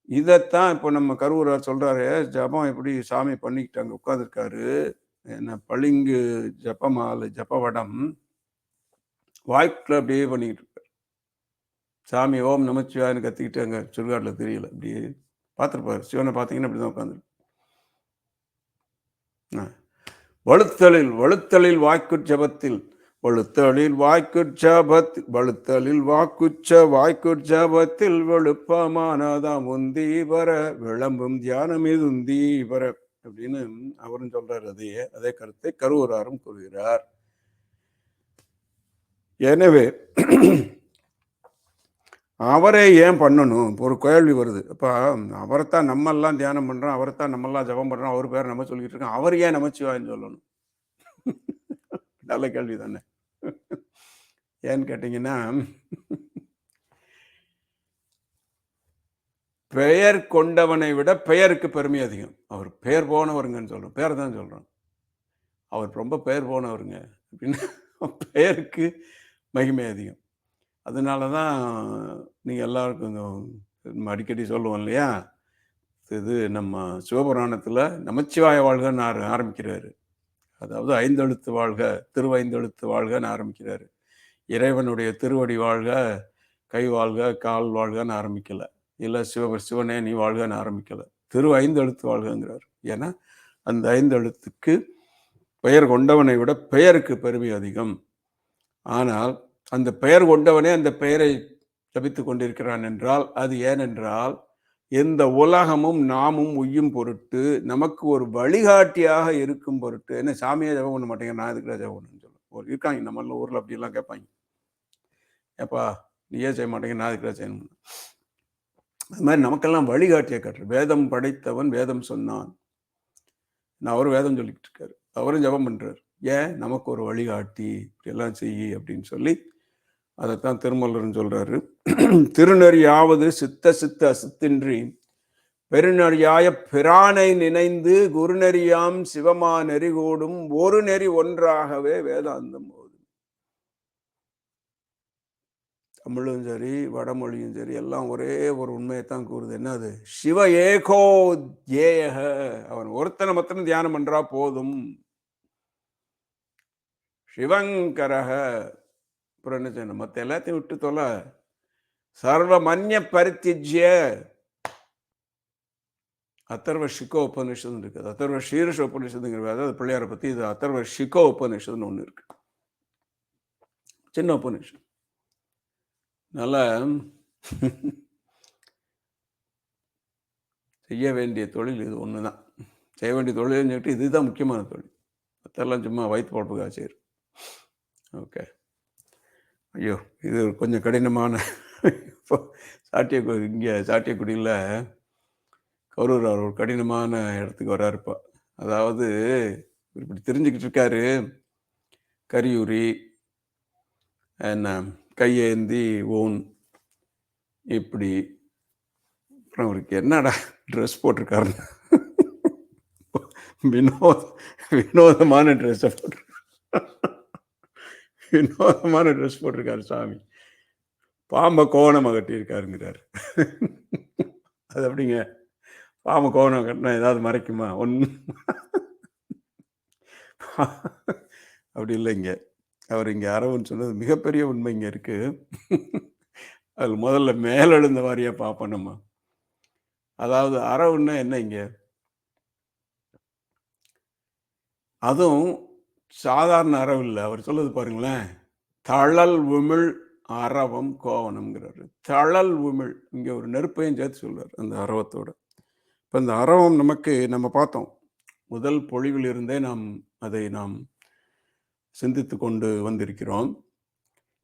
இதைத்தான் இப்போ நம்ம கருவூரார் சொல்றாரு, ஜபம் எப்படி சாமி பண்ணிக்கிட்டாங்க உட்காந்துருக்காரு, என்ன பளிங்கு ஜபமாலை ஜபவடம் வாய்க்குள்ள அப்படியே பண்ணிக்கிட்டு இருக்காரு. சாமி ஓம் நமச்சிவாயன்னு கத்திக்கிட்டாங்க, சுடுகாட்டில் தெரியல, அப்படியே பார்த்துருப்பாரு. சிவனை பார்த்தீங்கன்னா அப்படிதான் உட்காந்துருக்கு. வழுத்தலில் வாய்க்குச்சபத்தில் வாய்க்குச்சபத்தில் வெளுப்பமானதாம் உந்தி வர விளம்பும் தியானம் இது உந்தி வர அப்படின்னு அவரும் சொல்றாரு. அதே கருத்தை கருவூராரும் கூறுகிறார். எனவே அவரே ஏன் பண்ணணும்? ஒரு கேள்வி வருது. அப்ப அவரைத்தான் நம்ம எல்லாம் தியானம் பண்றோம், அவரைத்தான் நம்ம எல்லாம் ஜபம் பண்றோம், அவர் பேர் நம்ம சொல்லிட்டு இருக்கோம், அவர் ஏன் நமச்சிவாயன்னு சொல்லணும்? நல்ல கேள்வி தானே. ஏன்னு கேட்டீங்கன்னா, பெயர் கொண்டவனை விட பெயருக்கு பெருமை அதிகம். அவர் பெயர் போனவருங்கன்னு சொல்றோம், பேர் தான் சொல்றோம். அவர் ரொம்ப பெயர் போனவருங்க அப்படின்னு பெயருக்கு மகிமை அதிகம். அதனாலதான் நீங்க எல்லாருக்கும் நம்ம அடிக்கடி சொல்லுவோம் இல்லையா, இது நம்ம சிவபுராணத்துல நமச்சிவாய வாழ்கன்னு ஆரம்பிக்கிறாரு. அதாவது ஐந்தெழுத்து வாழ்க, திருவைந்தெழுத்து வாழ்கன்னு ஆரம்பிக்கிறாரு. இறைவனுடைய திருவடி வாழ்க, கை வாழ்க, கால் வாழ்கன்னு ஆரம்பிக்கல. இல்லை சிவனே நீ வாழ்கன்னு ஆரம்பிக்கல. ஐந்தெழுத்து வாழ்கங்கிறார். ஏன்னா அந்த ஐந்தெழுத்துக்கு பெயர் கொண்டவனை விட பெயருக்கு பெருமை அதிகம். ஆனால் அந்த பெயர் கொண்டவனே அந்த பெயரை ஜபித்து கொண்டிருக்கிறான் என்றால் அது ஏனென்றால் எந்த உலகமும் நாமும் உய்யும் பொருட்டு நமக்கு ஒரு வழிகாட்டியாக இருக்கும் பொருட்டு. என்ன சாமியை ஜபம் பண்ண மாட்டேங்க, நான் எதுக்குடா ஜபம் பண்ணணும்னு சொல்லுவேன். இருக்காங்க நம்ம ஊரில் அப்படிலாம் கேட்பாங்க, ஏப்பா நீயே செய்ய மாட்டேங்க, நான் எதுக்குடா செய்யணும். அது மாதிரி நமக்கெல்லாம் வழிகாட்டியை காட்டுற வேதம் படைத்தவன் வேதம் சொன்னான். நான் அவரும் வேதம் சொல்லிக்கிட்டு இருக்காரு, அவரும் ஜபம் பண்றாரு. ஏன்? நமக்கு ஒரு வழிகாட்டி, இப்படியெல்லாம் செய்யி அப்படின்னு சொல்லி அதைத்தான் திருமூலர்னு சொல்றாரு. திருநெறியாவது சித்த அசித்தின்றி பெருநெறியாய பிரானை நினைந்து குருநெறியாம் சிவமா நெறிகூடும் ஒரு நெறி ஒன்றாகவே வேதாந்தம் போதும். தமிழும் சரி வடமொழியும் சரி எல்லாம் ஒரே ஒரு உண்மையைத்தான் கூறுது. என்னது? சிவ ஏகோ ஏக, அவன் ஒருத்தனை மொத்தம் தியானம் பண்றா போதும். சிவங்கரக, அப்புறம் என்ன செய்யணும்? மற்ற எல்லாத்தையும் விட்டு தொலை. சர்வ மன்ய பரித்திஜ்ய, அத்தர்வ ஷிகோ உபநிஷதுன்னு இருக்குது. அத்தர்வ ஷீர்ஷ உபநிஷதுங்கிற அதாவது பிள்ளையாரை பத்தி. இது அத்தர்வ ஷிகோ உபநிஷதுன்னு ஒன்று இருக்கு, சின்ன உபநிஷம். நல்ல செய்ய வேண்டிய தொழில் இது ஒண்ணுதான். செய்ய வேண்டிய தொழில்னு சொல்லிட்டு இதுதான் முக்கியமான தொழில். மற்றெல்லாம் சும்மா வயிற்று பொழப்புக்காக செய்யும். ஓகே. ஐயோ, இது கொஞ்சம் கடினமான இப்போ இங்கே சாட்டியக்குடியில் கரூர் அவர் ஒரு கடினமான இடத்துக்கு வர்றாருப்பா. அதாவது இப்படி தெரிஞ்சுக்கிட்டு இருக்காரு, கரியுரி என்ன கையேந்தி ஊன் இப்படி. அப்புறம் அவருக்கு என்னடா ட்ரெஸ் போட்டிருக்காரு, வினோதமான ட்ரெஸ்ஸை வினோதமான ட்ரெஸ் போட்டிருக்காரு சாமி. பாம்பை கோவணமாக கட்டியிருக்காருங்கிறாரு. அது அப்படிங்க, பாம்பை கோவணம் கட்டினா ஏதாவது மறைக்குமா? ஒன்றும் அப்படி இல்லைங்க. அவர் இங்கே அரவன் சொன்னது மிகப்பெரிய உண்மை இங்கே இருக்கு. அது முதல்ல மேலெழுந்த வாரியா பார்ப்போம் நம்ம. அதாவது அரவுன்னா என்ன இங்க? அதுவும் சாதாரண அரவு இல்லை. அவர் சொல்லுது பாருங்களேன், தழல் உமிழ் அரவம் கோவணம்ங்கிறாரு. தழல் உமிழ், இங்க ஒரு நெருப்பையும் சேர்த்து சொல்றாரு அந்த அரவத்தோட. இப்போ இந்த அரவம் நமக்கு நம்ம பார்த்தோம், முதல் பொழிவில் இருந்தே அதை நாம் சிந்தித்து கொண்டு வந்திருக்கிறோம்.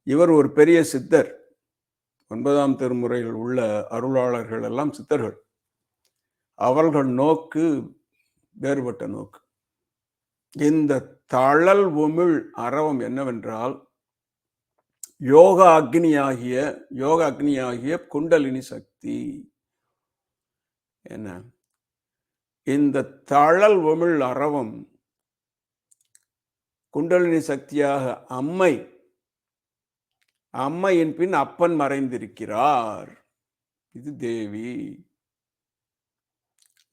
இவர் ஒரு பெரிய சித்தர். 9ஆம் திருமுறையில் உள்ள அருளாளர்கள் எல்லாம் சித்தர்கள். அவர்கள் நோக்கு வேறுபட்ட நோக்கு. இந்த தழல் உமிழ் அரவம் என்னவென்றால், யோக அக்னியாகிய குண்டலினி சக்தி. என்ன இந்த தழல் உமிழ் அரவம் குண்டலினி சக்தியாக அம்மையின் பின் அப்பன் மறைந்திருக்கிறார். இது தேவி.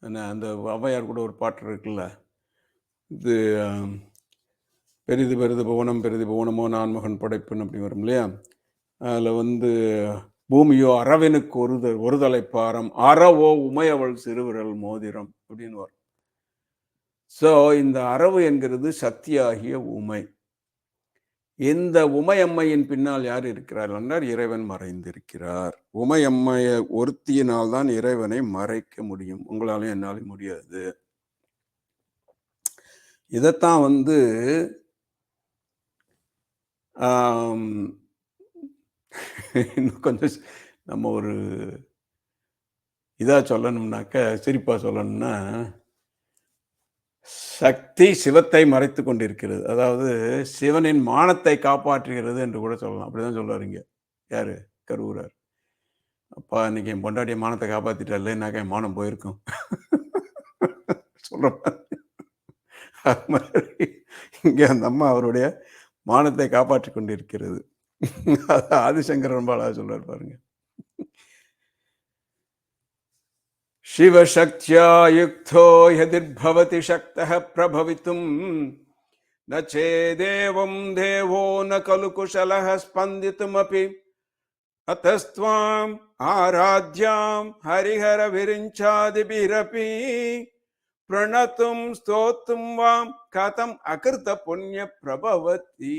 அந்த ஔவையார் கூட ஒரு பாட்டு இருக்குல்ல, இது பெரிது பெரிது புவனம் பெரிது புவனமோ நான்மகன் படைப்புன்னு அப்படி வரும் இல்லையா? அதில் பூமியோ அரவனுக்கு ஒரு தலைப்பாரம், அறவோ உமையவள் சிறுவிரல் மோதிரம் அப்படின்னு வரும். ஸோ இந்த அரவு என்கிறது சக்தியாகிய உமை. இந்த உமையம்மையின் பின்னால் யார் இருக்கிறார் என்றால் இறைவன் மறைந்திருக்கிறார். உமையம்மைய ஒருத்தியினால் தான் இறைவனை மறைக்க முடியும். உங்களாலும் என்னாலும் முடியாது. இதைத்தான் இன்னும் கொஞ்சம் நம்ம ஒரு இதா சொல்லணும்னாக்க, சிரிப்பா சொல்லணும்னா, சக்தி சிவத்தை மறைத்து கொண்டிருக்கிறது. அதாவது சிவனின் மானத்தை காப்பாற்றுகிறது என்று கூட சொல்லலாம். அப்படிதான் சொல்றாரு இங்க யாரு, கருவூரார். அப்பா இன்னைக்கு என் பொண்டாட்டிய மானத்தை காப்பாத்திட்டா, இல்லைன்னாக்கா என் மானம் போயிருக்கும் சொல்ற மாதிரி இங்க அந்த அம்மா அவருடைய மானத்தை காப்பாற்றி கொண்டிருக்கிறது. ஆதிசங்கர் ரொம்ப அழகா சொல்றாரு பாருங்க. शिवशक्त्या युक्तो यदिर्भवति शक्तः प्रभवितुं न चेदेवं देवो न खलु कुशलः स्पन्दितुमपि अतस्त्वाम् आराध्यां हरिहरविरिञ्चादिभिरपि प्रणतुं स्तोतुं वां कथम् अकृत पुण्य प्रभवति.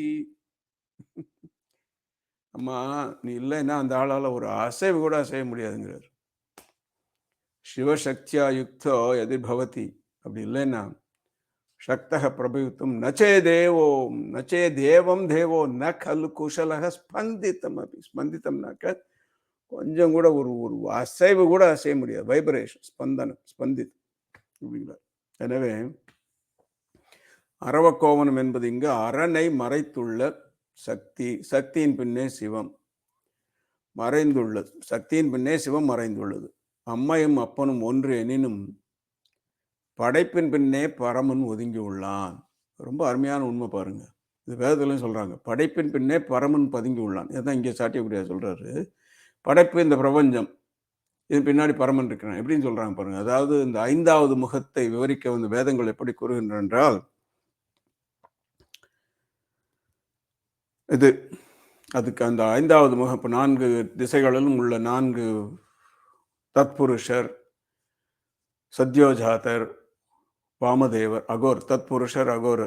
அம்மா நீ இல்லைன்னா அந்த ஆளால ஒரு அசைவு கூட செய்ய முடியாதுங்கிறார். சிவசக்தியா யுக்தோ எதி பவதி, அப்படி இல்லைன்னா சக்தக பிரபயுத்தும் நச்சே தேவம் தேவோ ந கல் குஷலக ஸ்பந்தித்தம். அப்படி ஸ்பந்தித்தம்னாக்க கொஞ்சம் கூட ஒரு அசைவு கூட செய்ய முடியாது. வைப்ரேஷன், ஸ்பந்தனம், ஸ்பந்தித் அப்படிங்கிறார். எனவே அரவக்கோவனம் என்பது இங்கு அரணை மறைத்துள்ள சக்தி. சக்தியின் பின்னே சிவம் மறைந்துள்ளது. சக்தியின் பின்னே சிவம் மறைந்துள்ளது. அம்மையும் அப்பனும் ஒன்று எனினும் படைப்பின் பின்னே பரமன் ஒதுங்கி உள்ளான். ரொம்ப அருமையான உண்மை பாருங்க. இது வேதத்திலையும் சொல்றாங்க, படைப்பின் பின்னே பரமன் பதுங்கி உள்ளான். இதுதான் இங்கே சாட்டியக்குடியார் சொல்றாரு. படைப்பு இந்த பிரபஞ்சம், இது பின்னாடி பரமன் இருக்கிறான் எப்படின்னு சொல்றாங்க பாருங்க. அதாவது இந்த 5வது முகத்தை விவரிக்க வேதங்கள் எப்படி கூறுகின்றன என்றால், இது அதுக்கு அந்த 5வது முகம், இப்போ 4 திசைகளிலும் உள்ள 4 தத்புருஷர், சத்யோஜாதர், வாமதேவர், அகோர். தத்புருஷர் அகோர்.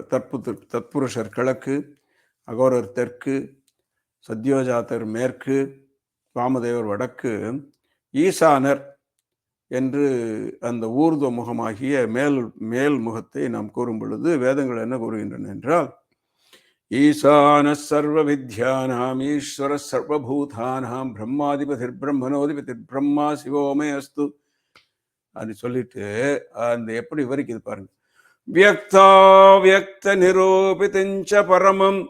தத்புருஷர் கிழக்கு, அகோரர் தெற்கு, சத்யோஜாதர் மேற்கு, வாமதேவர் வடக்கு, ஈசானர் என்று அந்த ஊர்துவ முகமாகிய மேல் முகத்தை நாம் கூறும் பொழுது வேதங்கள் என்ன கூறுகின்றன என்றால், ஈசான சர்வ வித்யானாம் ஈஸ்வர சர்வபூதானாம் பிரம்மாதிபதிர் பிரம்மனோதிபதிர் பிரம்மா சிவோமே அஸ்து அது சொல்லிட்டு அந்த எப்படி விவரிக்குது பாருங்க. வியக்தா வியக்த நிரூபிதஞ்ச பரமம்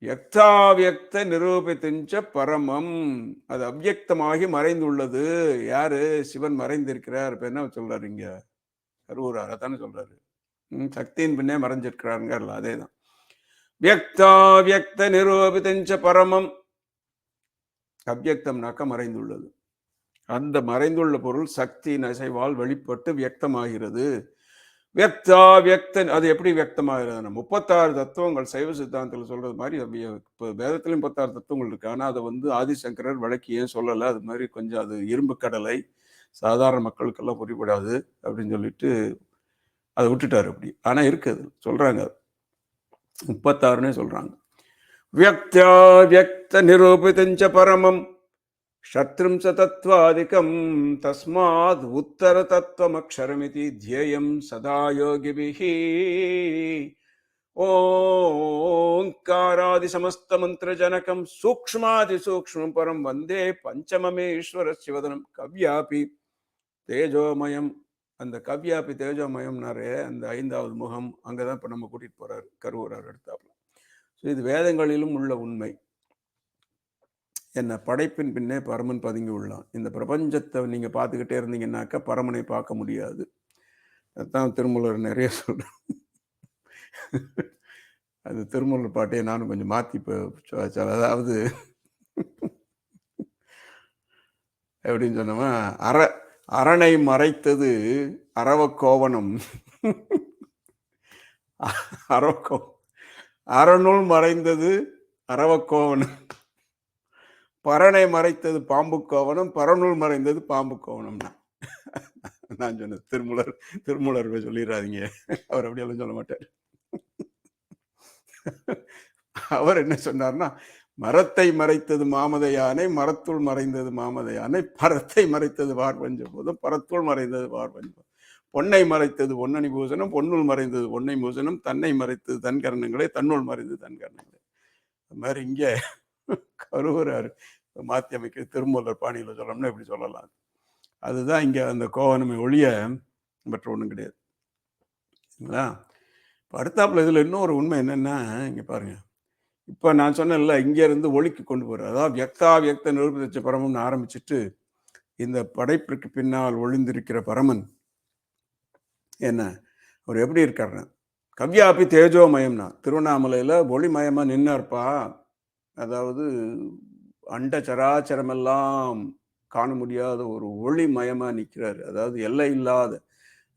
வியக்தாவியக்த நிரூபித்தஞ்ச பரமம், அது அவ்வியக்தமாகி மறைந்துள்ளது. யாரு? சிவன் மறைந்திருக்கிறார். இப்ப என்ன சொல்றாரு இங்க? கருவூரார் தானே சொல்றாரு. சக்தியின் பின்னே மறைஞ்சிருக்கிறாருங்கல்ல, அதேதான். வியக்தாவியக்த நிரூபித்தஞ்ச பரமம், அவ்வியக்தம்னாக்க மறைந்துள்ளது. அந்த மறைந்துள்ள பொருள் சக்தியின் அசைவால் வெளிப்பட்டு வியக்தமாகிறது. வியக்தா வியக்தன், அது எப்படி வியக்தமாகிறது? 36 தத்துவங்கள் சைவ சித்தாந்தத்தில் சொல்றது மாதிரி இப்போ வேதத்திலும் 36 தத்துவங்கள் இருக்கு. ஆனால் அதை ஆதிசங்கரர் விளக்கி ஏன் சொல்லலை? அது மாதிரி கொஞ்சம் அது இரும்பு கடலை, சாதாரண மக்களுக்கெல்லாம் புரியப்படாது அப்படின்னு சொல்லிட்டு அதை விட்டுட்டாரு. அப்படி ஆனால் இருக்குது, சொல்றாங்க 36ன்னே சொல்றாங்க. வியக்தா வியக்த நிரூபிதஞ்ச பரமம் சத்ரும் சதத்வாதிகம் தஸ்மாத் உத்தர தத்துவமக்ஷரமிதி தியேயம் சதா யோகிபிஹி. ஓங்காராதி சமஸ்த மந்திர ஜனகம் சூக்ஷ்மாதி சூக்ஷ்மம் பரம் வந்தே பஞ்சமமேஸ்வர சிவதனம் கவ்யாபி தேஜோமயம். அந்த கவ்யாபி தேஜோமயம்னாரே அந்த 5வது முகம், அங்கதான் இப்ப நம்ம கூட்டிட்டு போறாரு கருவூரார் எடுத்தாப்புல. இது வேதங்களிலும் உள்ள உண்மை. என்ன, படைப்பின் பின்னே பரமன் பதுங்கி உள்ளான். இந்த பிரபஞ்சத்தை நீங்க பார்த்துக்கிட்டே இருந்தீங்கன்னாக்கா பரமனை பார்க்க முடியாது. அதுதான் திருமூலர் நிறைய சொல்றேன். அது திருமூலர் பாட்டையை நானும் கொஞ்சம் மாத்தி அதாவது எப்படின்னு சொன்னோமா, அரணை மறைத்தது அரவக்கோவனம், அரணுள் மறைந்தது அரவக்கோவனம், பரணை மறைத்தது பாம்பு கோவனம், பரனுள் மறைந்தது பாம்பு கோவனம்னா நான் சொன்னது. திருமூலர் சொல்லிடாதீங்க, அவர் அப்படியெல்லாம் சொல்ல மாட்டார். அவர் என்ன சொன்னார்னா, மரத்தை மறைத்தது மாமத யானை, மரத்துள் மறைந்தது மாமத யானை, பரத்தை மறைத்தது பார்பஞ்ச போதும், பரத்துள் மறைந்தது பார்பஞ்ச போதும், பொன்னை மறைத்தது பொன்னணி பூசணம், பொன்னுள் மறைந்தது பொன்னை பூசணம், தன்னை மறைத்தது தன் கரணங்களே, தன்னுள் மறைந்தது தன் கரணங்களே. அது மாதிரி இங்கே கருவூரார் மாத்தி அமைக்க திருமூலர் பாணியில சொல்லணும்னா இப்படி சொல்லலாம். அதுதான் இங்க அந்த கோவனமை ஒழிய மற்ற ஒன்றும் கிடையாது. அடுத்தாப்புல இதுல இன்னொரு உண்மை என்னன்னா, இங்க பாருங்க, இப்ப நான் சொன்னேன்ல, இங்க இருந்து ஒளிக்கு கொண்டு போறாரு. அதாவது வியக்தா வியக்த நிரூபித்த பரமம்னு ஆரம்பிச்சுட்டு இந்த படைப்பிற்கு பின்னால் ஒளிந்திருக்கிற பரமன் என்ன, அவர் எப்படி இருக்காருன்னா, கவ்யாபி தேஜோமயம்னா, திருவண்ணாமலையில ஒளிமயமா நின்னார்ப்பா. அதாவது அண்ட சராச்சரமெல்லாம் காண முடியாத ஒரு ஒளிமயமா நிற்கிறாரு. அதாவது எல்லை இல்லாத,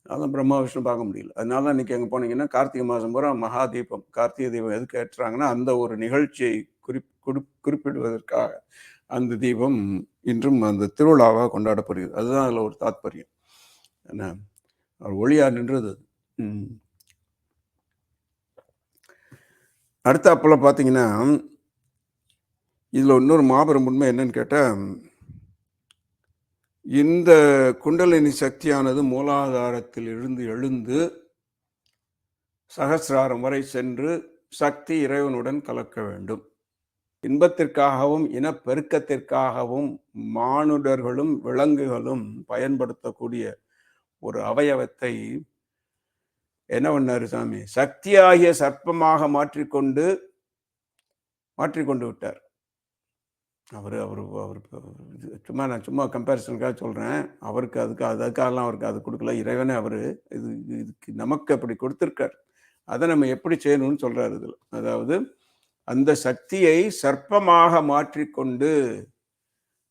அதான் பிரம்மா விஷ்ணு பார்க்க முடியல. அதனால தான் இன்னைக்கு எங்கே போனீங்கன்னா கார்த்திகை மாதம் பூரா மகா தீபம், கார்த்திகை தீபம் எதுக்கு ஏற்றுறாங்கன்னா அந்த ஒரு நிகழ்ச்சியை குறிப்பிடுவதற்காக அந்த தீபம் இன்றும் அந்த திருவிழாவாக கொண்டாடப்படுகிறது. அதுதான் அதில் ஒரு தாத்பரியம். என்ன, அவர் ஒளியா நின்றது. அடுத்தாப்புல பார்த்தீங்கன்னா இதில் இன்னொரு மாபெரும் உண்மை என்னன்னு கேட்டால், இந்த குண்டலினி சக்தியானது மூலாதாரத்தில் இருந்து எழுந்து சகசிராரம் வரை சென்று சக்தி இறைவனுடன் கலக்க வேண்டும். இன்பத்திற்காகவும் இனப்பெருக்கத்திற்காகவும் மானுடர்களும் விலங்குகளும் பயன்படுத்தக்கூடிய ஒரு அவயவத்தை என்ன பண்ணாரு சாமி, சக்தியாகிய சர்ப்பமாக மாற்றிக்கொண்டு விட்டார். அவர் சும்மா நான் சும்மா கம்பேரிசனுக்காக சொல்கிறேன். அவருக்கு அதுக்காகலாம் அவருக்கு அது கொடுக்கல. இறைவனே அவர் இதுக்கு நமக்கு அப்படி கொடுத்துருக்கார். அதை நம்ம எப்படி செய்யணும்னு சொல்கிறார் இதில். அதாவது அந்த சக்தியை சர்ப்பமாக மாற்றிக்கொண்டு,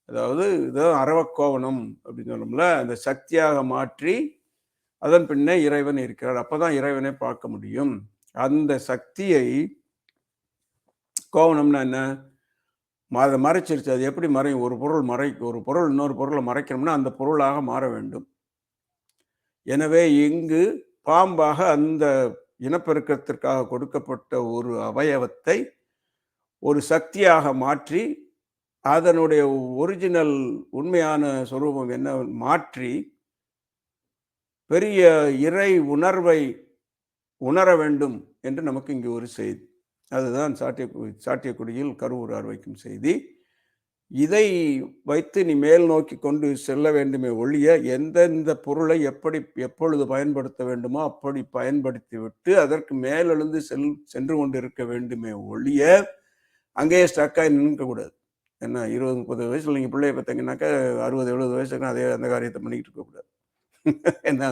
அதாவது இதோ அரவக்கோவனம் அப்படின்னு சொல்லணும்ல, அந்த சக்தியாக மாற்றி அதன் பின்னே இறைவன் இருக்கிறார். அப்போதான் இறைவனை பார்க்க முடியும். அந்த சக்தியை, கோவனம்னா என்ன, அதை மறைச்சிருச்சு. அது எப்படி மறையும்? ஒரு பொருள் இன்னொரு பொருளை மறைக்கணும்னா அந்த பொருளாக மாற வேண்டும். எனவே இங்கு பாம்பாக அந்த இனப்பெருக்கத்திற்காக கொடுக்கப்பட்ட ஒரு அவயவத்தை ஒரு சக்தியாக மாற்றி அதனுடைய ஒரிஜினல் உண்மையான சொரூபம் என்ன மாற்றி பெரிய இறை உணர்வை உணர வேண்டும் என்று நமக்கு இங்கு ஒரு செய்தி. அதுதான் சாட்டியக்குடியில் கருவூரார் வைக்கும் செய்தி. இதை வைத்து நீ மேல் நோக்கி கொண்டு செல்ல வேண்டுமே ஒழிய எந்தெந்த பொருளை எப்பொழுது பயன்படுத்த வேண்டுமோ அப்படி பயன்படுத்திவிட்டு அதற்கு மேலெழுந்து சென்று கொண்டு இருக்க வேண்டுமே ஒழிய அங்கேயே ஸ்டக்காகி நிற்கக்கூடாது. என்ன 20-30 வயசுல நீங்கள் பிள்ளைய பார்த்தீங்கன்னாக்கா 60-70 வயசுக்கு அதே அந்த காரியத்தை பண்ணிக்கிட்டு இருக்கக்கூடாது. என்ன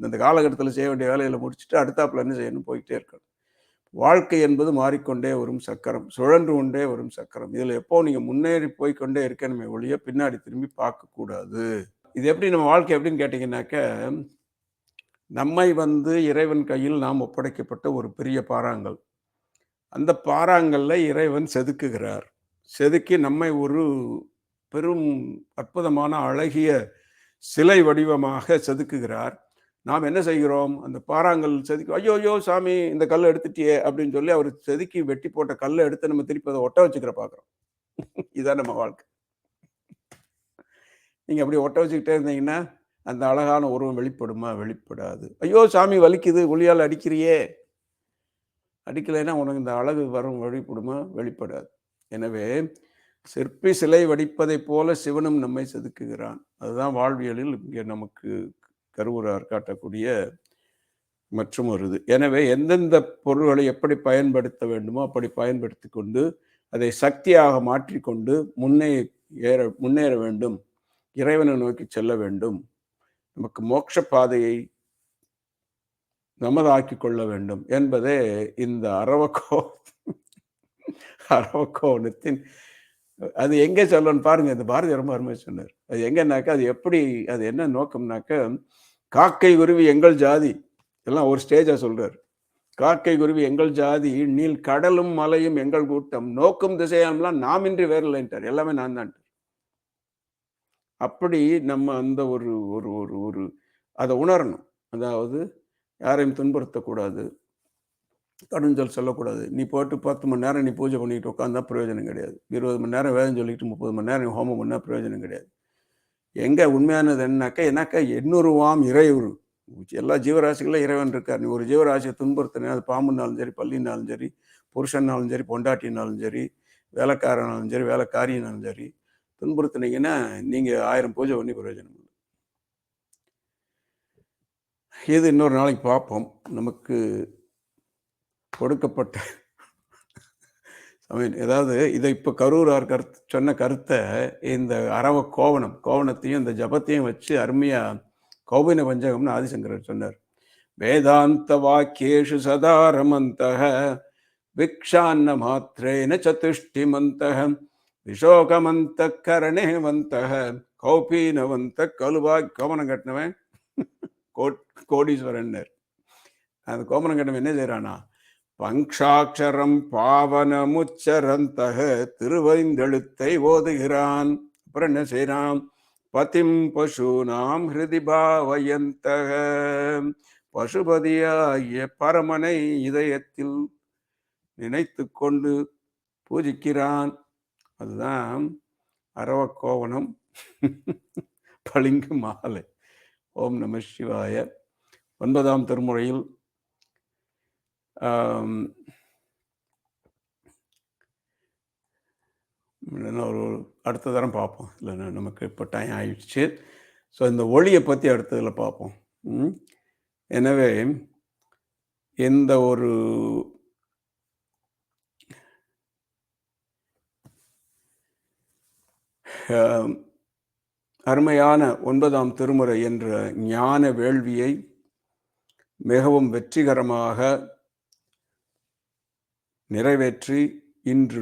அந்த காலகட்டத்தில் செய்ய வேண்டிய வேலைகளை முடிச்சுட்டு அடுத்தாப்புல என்ன செய்யணும் போய்கிட்டே இருக்கணும். வாழ்க்கை என்பது மாறிக்கொண்டே வரும் சக்கரம், சுழன்று கொண்டே வரும் சக்கரம். இதில் எப்போ நீங்கள் முன்னேறி போய்கொண்டே இருக்கணுமே ஒழிய பின்னாடி திரும்பி பார்க்கக்கூடாது. இது எப்படி நம்ம வாழ்க்கை எப்படின்னு கேட்டிங்கன்னாக்க, நம்மை இறைவன் கையில் நாம் ஒப்படைக்கப்பட்ட ஒரு பெரிய பாறாங்கல். அந்த பாறாங்கல்ல இறைவன் செதுக்குகிறார். செதுக்கி நம்மை ஒரு பெரும் அற்புதமான அழகிய சிலை வடிவமாக செதுக்குகிறார். நாம் என்ன செய்கிறோம்? அந்த பாறாங்கல் செதுக்கி ஐயோ சாமி இந்த கல்லை எடுத்துட்டியே அப்படின்னு சொல்லி அவர் செதுக்கி வெட்டி போட்ட கல்லை எடுத்து நம்ம திருப்பி அதை ஒட்ட வச்சுக்கிற பார்க்குறோம். இதுதான் நம்ம வாழ்க்கை. நீங்கள் அப்படி ஒட்ட வச்சுக்கிட்டே இருந்தீங்கன்னா அந்த அழகான உருவம் வெளிப்படுமா? வெளிப்படாது. ஐயோ சாமி வலிக்குது, ஒளியால் அடிக்கிறியே, அடிக்கலைன்னா உனக்கு இந்த அழகு வரும் வெளிப்படுமா? வெளிப்படாது. எனவே சிற்பி சிலை வடிப்பதை போல சிவனும் நம்மை செதுக்குகிறான். அதுதான் வாழ்வியலில் இங்கே நமக்கு கருவூரார் காட்டக்கூடிய மற்றும் ஒரு இது. எனவே எந்தெந்த பொருள்களை எப்படி பயன்படுத்த வேண்டுமோ அப்படி பயன்படுத்தி கொண்டு அதை சக்தியாக மாற்றிக்கொண்டு முன்னேற வேண்டும், இறைவனை நோக்கி செல்ல வேண்டும், நமக்கு மோட்ச பாதையை நமதாக்கி கொள்ள வேண்டும் என்பதே இந்த அரவக்கோணத்தின் அது எங்கே சொல்லணும்னு பாருங்க. இந்த பாரதி ரொம்ப அருமையாக சொன்னார். அது எங்கன்னாக்கா அது என்ன நோக்கம்னாக்க, காக்கை குருவி எங்கள் ஜாதி எல்லாம் ஒரு ஸ்டேஜா சொல்றாரு. காக்கை குருவி எங்கள் ஜாதி, நீல் கடலும் மலையும் எங்கள் கூட்டம், நோக்கும் திசையெல்லாம் நாமின்றி வேறலைன்ட்டார். எல்லாமே நான் தான். அப்படி நம்ம அந்த ஒரு ஒரு ஒரு ஒரு அதை உணரணும். அதாவது யாரையும் துன்புறுத்தக்கூடாது, கடுஞ்சொல் சொல்லக்கூடாது. நீ போட்டு 10 மணி நேரம் நீ பூஜை பண்ணிட்டு உட்காந்தா பிரயோஜனம் கிடையாது. 20 மணி நேரம் வேதம் சொல்லிட்டு 30 மணி நேரம் ஹோமம் பண்ணால் பிரயோஜனம் கிடையாது. எங்கே உண்மையானது என்னன்னாக்கா 800வாம் இறையுரு, எல்லா ஜீவராசிகளும் இறைவன் இருக்கார். நீ ஒரு ஜீவராசியை துன்புறுத்தினா, அது பாம்புனாலும் சரி, பள்ளினாலும் சரி, புருஷன்னாலும் சரி, பொண்டாட்டினாலும் சரி, வேலைக்காரனாலும் சரி, வேலைக்காரினாலும் சரி, துன்புறுத்தினீங்கன்னா நீங்கள் 1000 பூஜை பண்ணி பிரயோஜனம் இல்லை. இது இன்னொரு நாளைக்கு பார்ப்போம். நமக்கு கொடுக்கப்பட்ட ஏதாவது இதை இப்போ கரூரார் சொன்ன கருத்தை இந்த கோவணத்தையும் இந்த ஜபத்தையும் வச்சு அருமையாக கௌபின பஞ்சகம்னு ஆதிசங்கரர் சொன்னார். வேதாந்த வாக்கியேஷு சதா ரமந்தக விக்ஷான்ன மாத்திரேன சதுஷ்டிமந்தக விஷோகமந்த கரணேவந்தக கௌபீனவந்த கழுவாய். கோமனம் கட்டினவன் கோடீஸ்வரன். அந்த கோமனம் கட்டினவன் என்ன செய்யறானா? பங்காட்சரம் பாவனமுச்சரந்தக திருவைந்தெழுத்தை ஓதுகிறான். அப்புறம் என்ன செய்யறான்? பதிம் பசுனாம் ஹிருதி பாவயந்தக, பசுபதியாகிய பரமனை இதயத்தில் நினைத்து கொண்டு பூஜிக்கிறான். அதுதான் அரவக்கோவணம் பளிங்கு மாலை. ஓம் நம சிவாய. 9ஆம் திருமுறையில் ஒரு அடுத்த தரம் பார்ப்போம். இல்லைன்னா நமக்கு இப்போ டைம் ஆயிடுச்சு. ஸோ இந்த ஒளியை பற்றி அடுத்ததில் பார்ப்போம். எனவே இந்த ஒரு அருமையான 9ஆம் திருமுறை என்ற ஞான வேள்வியை மிகவும் வெற்றிகரமாக நிறைவேற்றி இன்று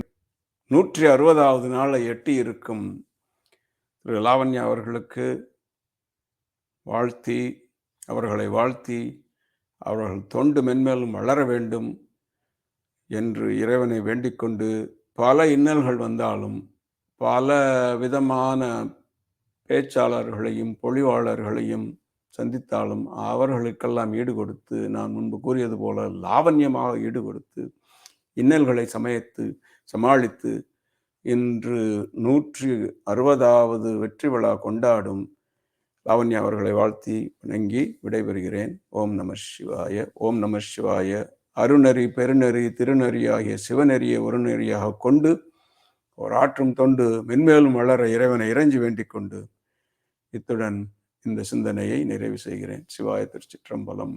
160வது நாளை எட்டி இருக்கும் திரு லாவண்யா அவர்களுக்கு அவர்களை வாழ்த்தி அவர்கள் தொண்டு மென்மேலும் வளர வேண்டும் என்று இறைவனை வேண்டிக் கொண்டு, பல இன்னல்கள் வந்தாலும் பல விதமான பேச்சாளர்களையும் பொழிவாளர்களையும் சந்தித்தாலும் அவர்களுக்கெல்லாம் ஈடு கொடுத்து, நான் முன்பு கூறியது போல லாவண்யமாக ஈடு கொடுத்து, இன்னல்களை சமாளித்து இன்று 160வது வெற்றி விழா கொண்டாடும் லாவண்யா அவர்களை வாழ்த்தி வணங்கி விடைபெறுகிறேன். ஓம் நம சிவாய. ஓம் நம சிவாய. அருநெறி பெருநெறி திருநெறி ஆகிய சிவநெறியை ஒரு நெறியாக கொண்டு ஒரு ஆற்றும் தொண்டு மென்மேலும் வளர இறைவனை இறைஞ்சி வேண்டிக் கொண்டு இத்துடன் இந்த சிந்தனையை நிறைவு செய்கிறேன். சிவாய திருச்சிற்றம்பலம்.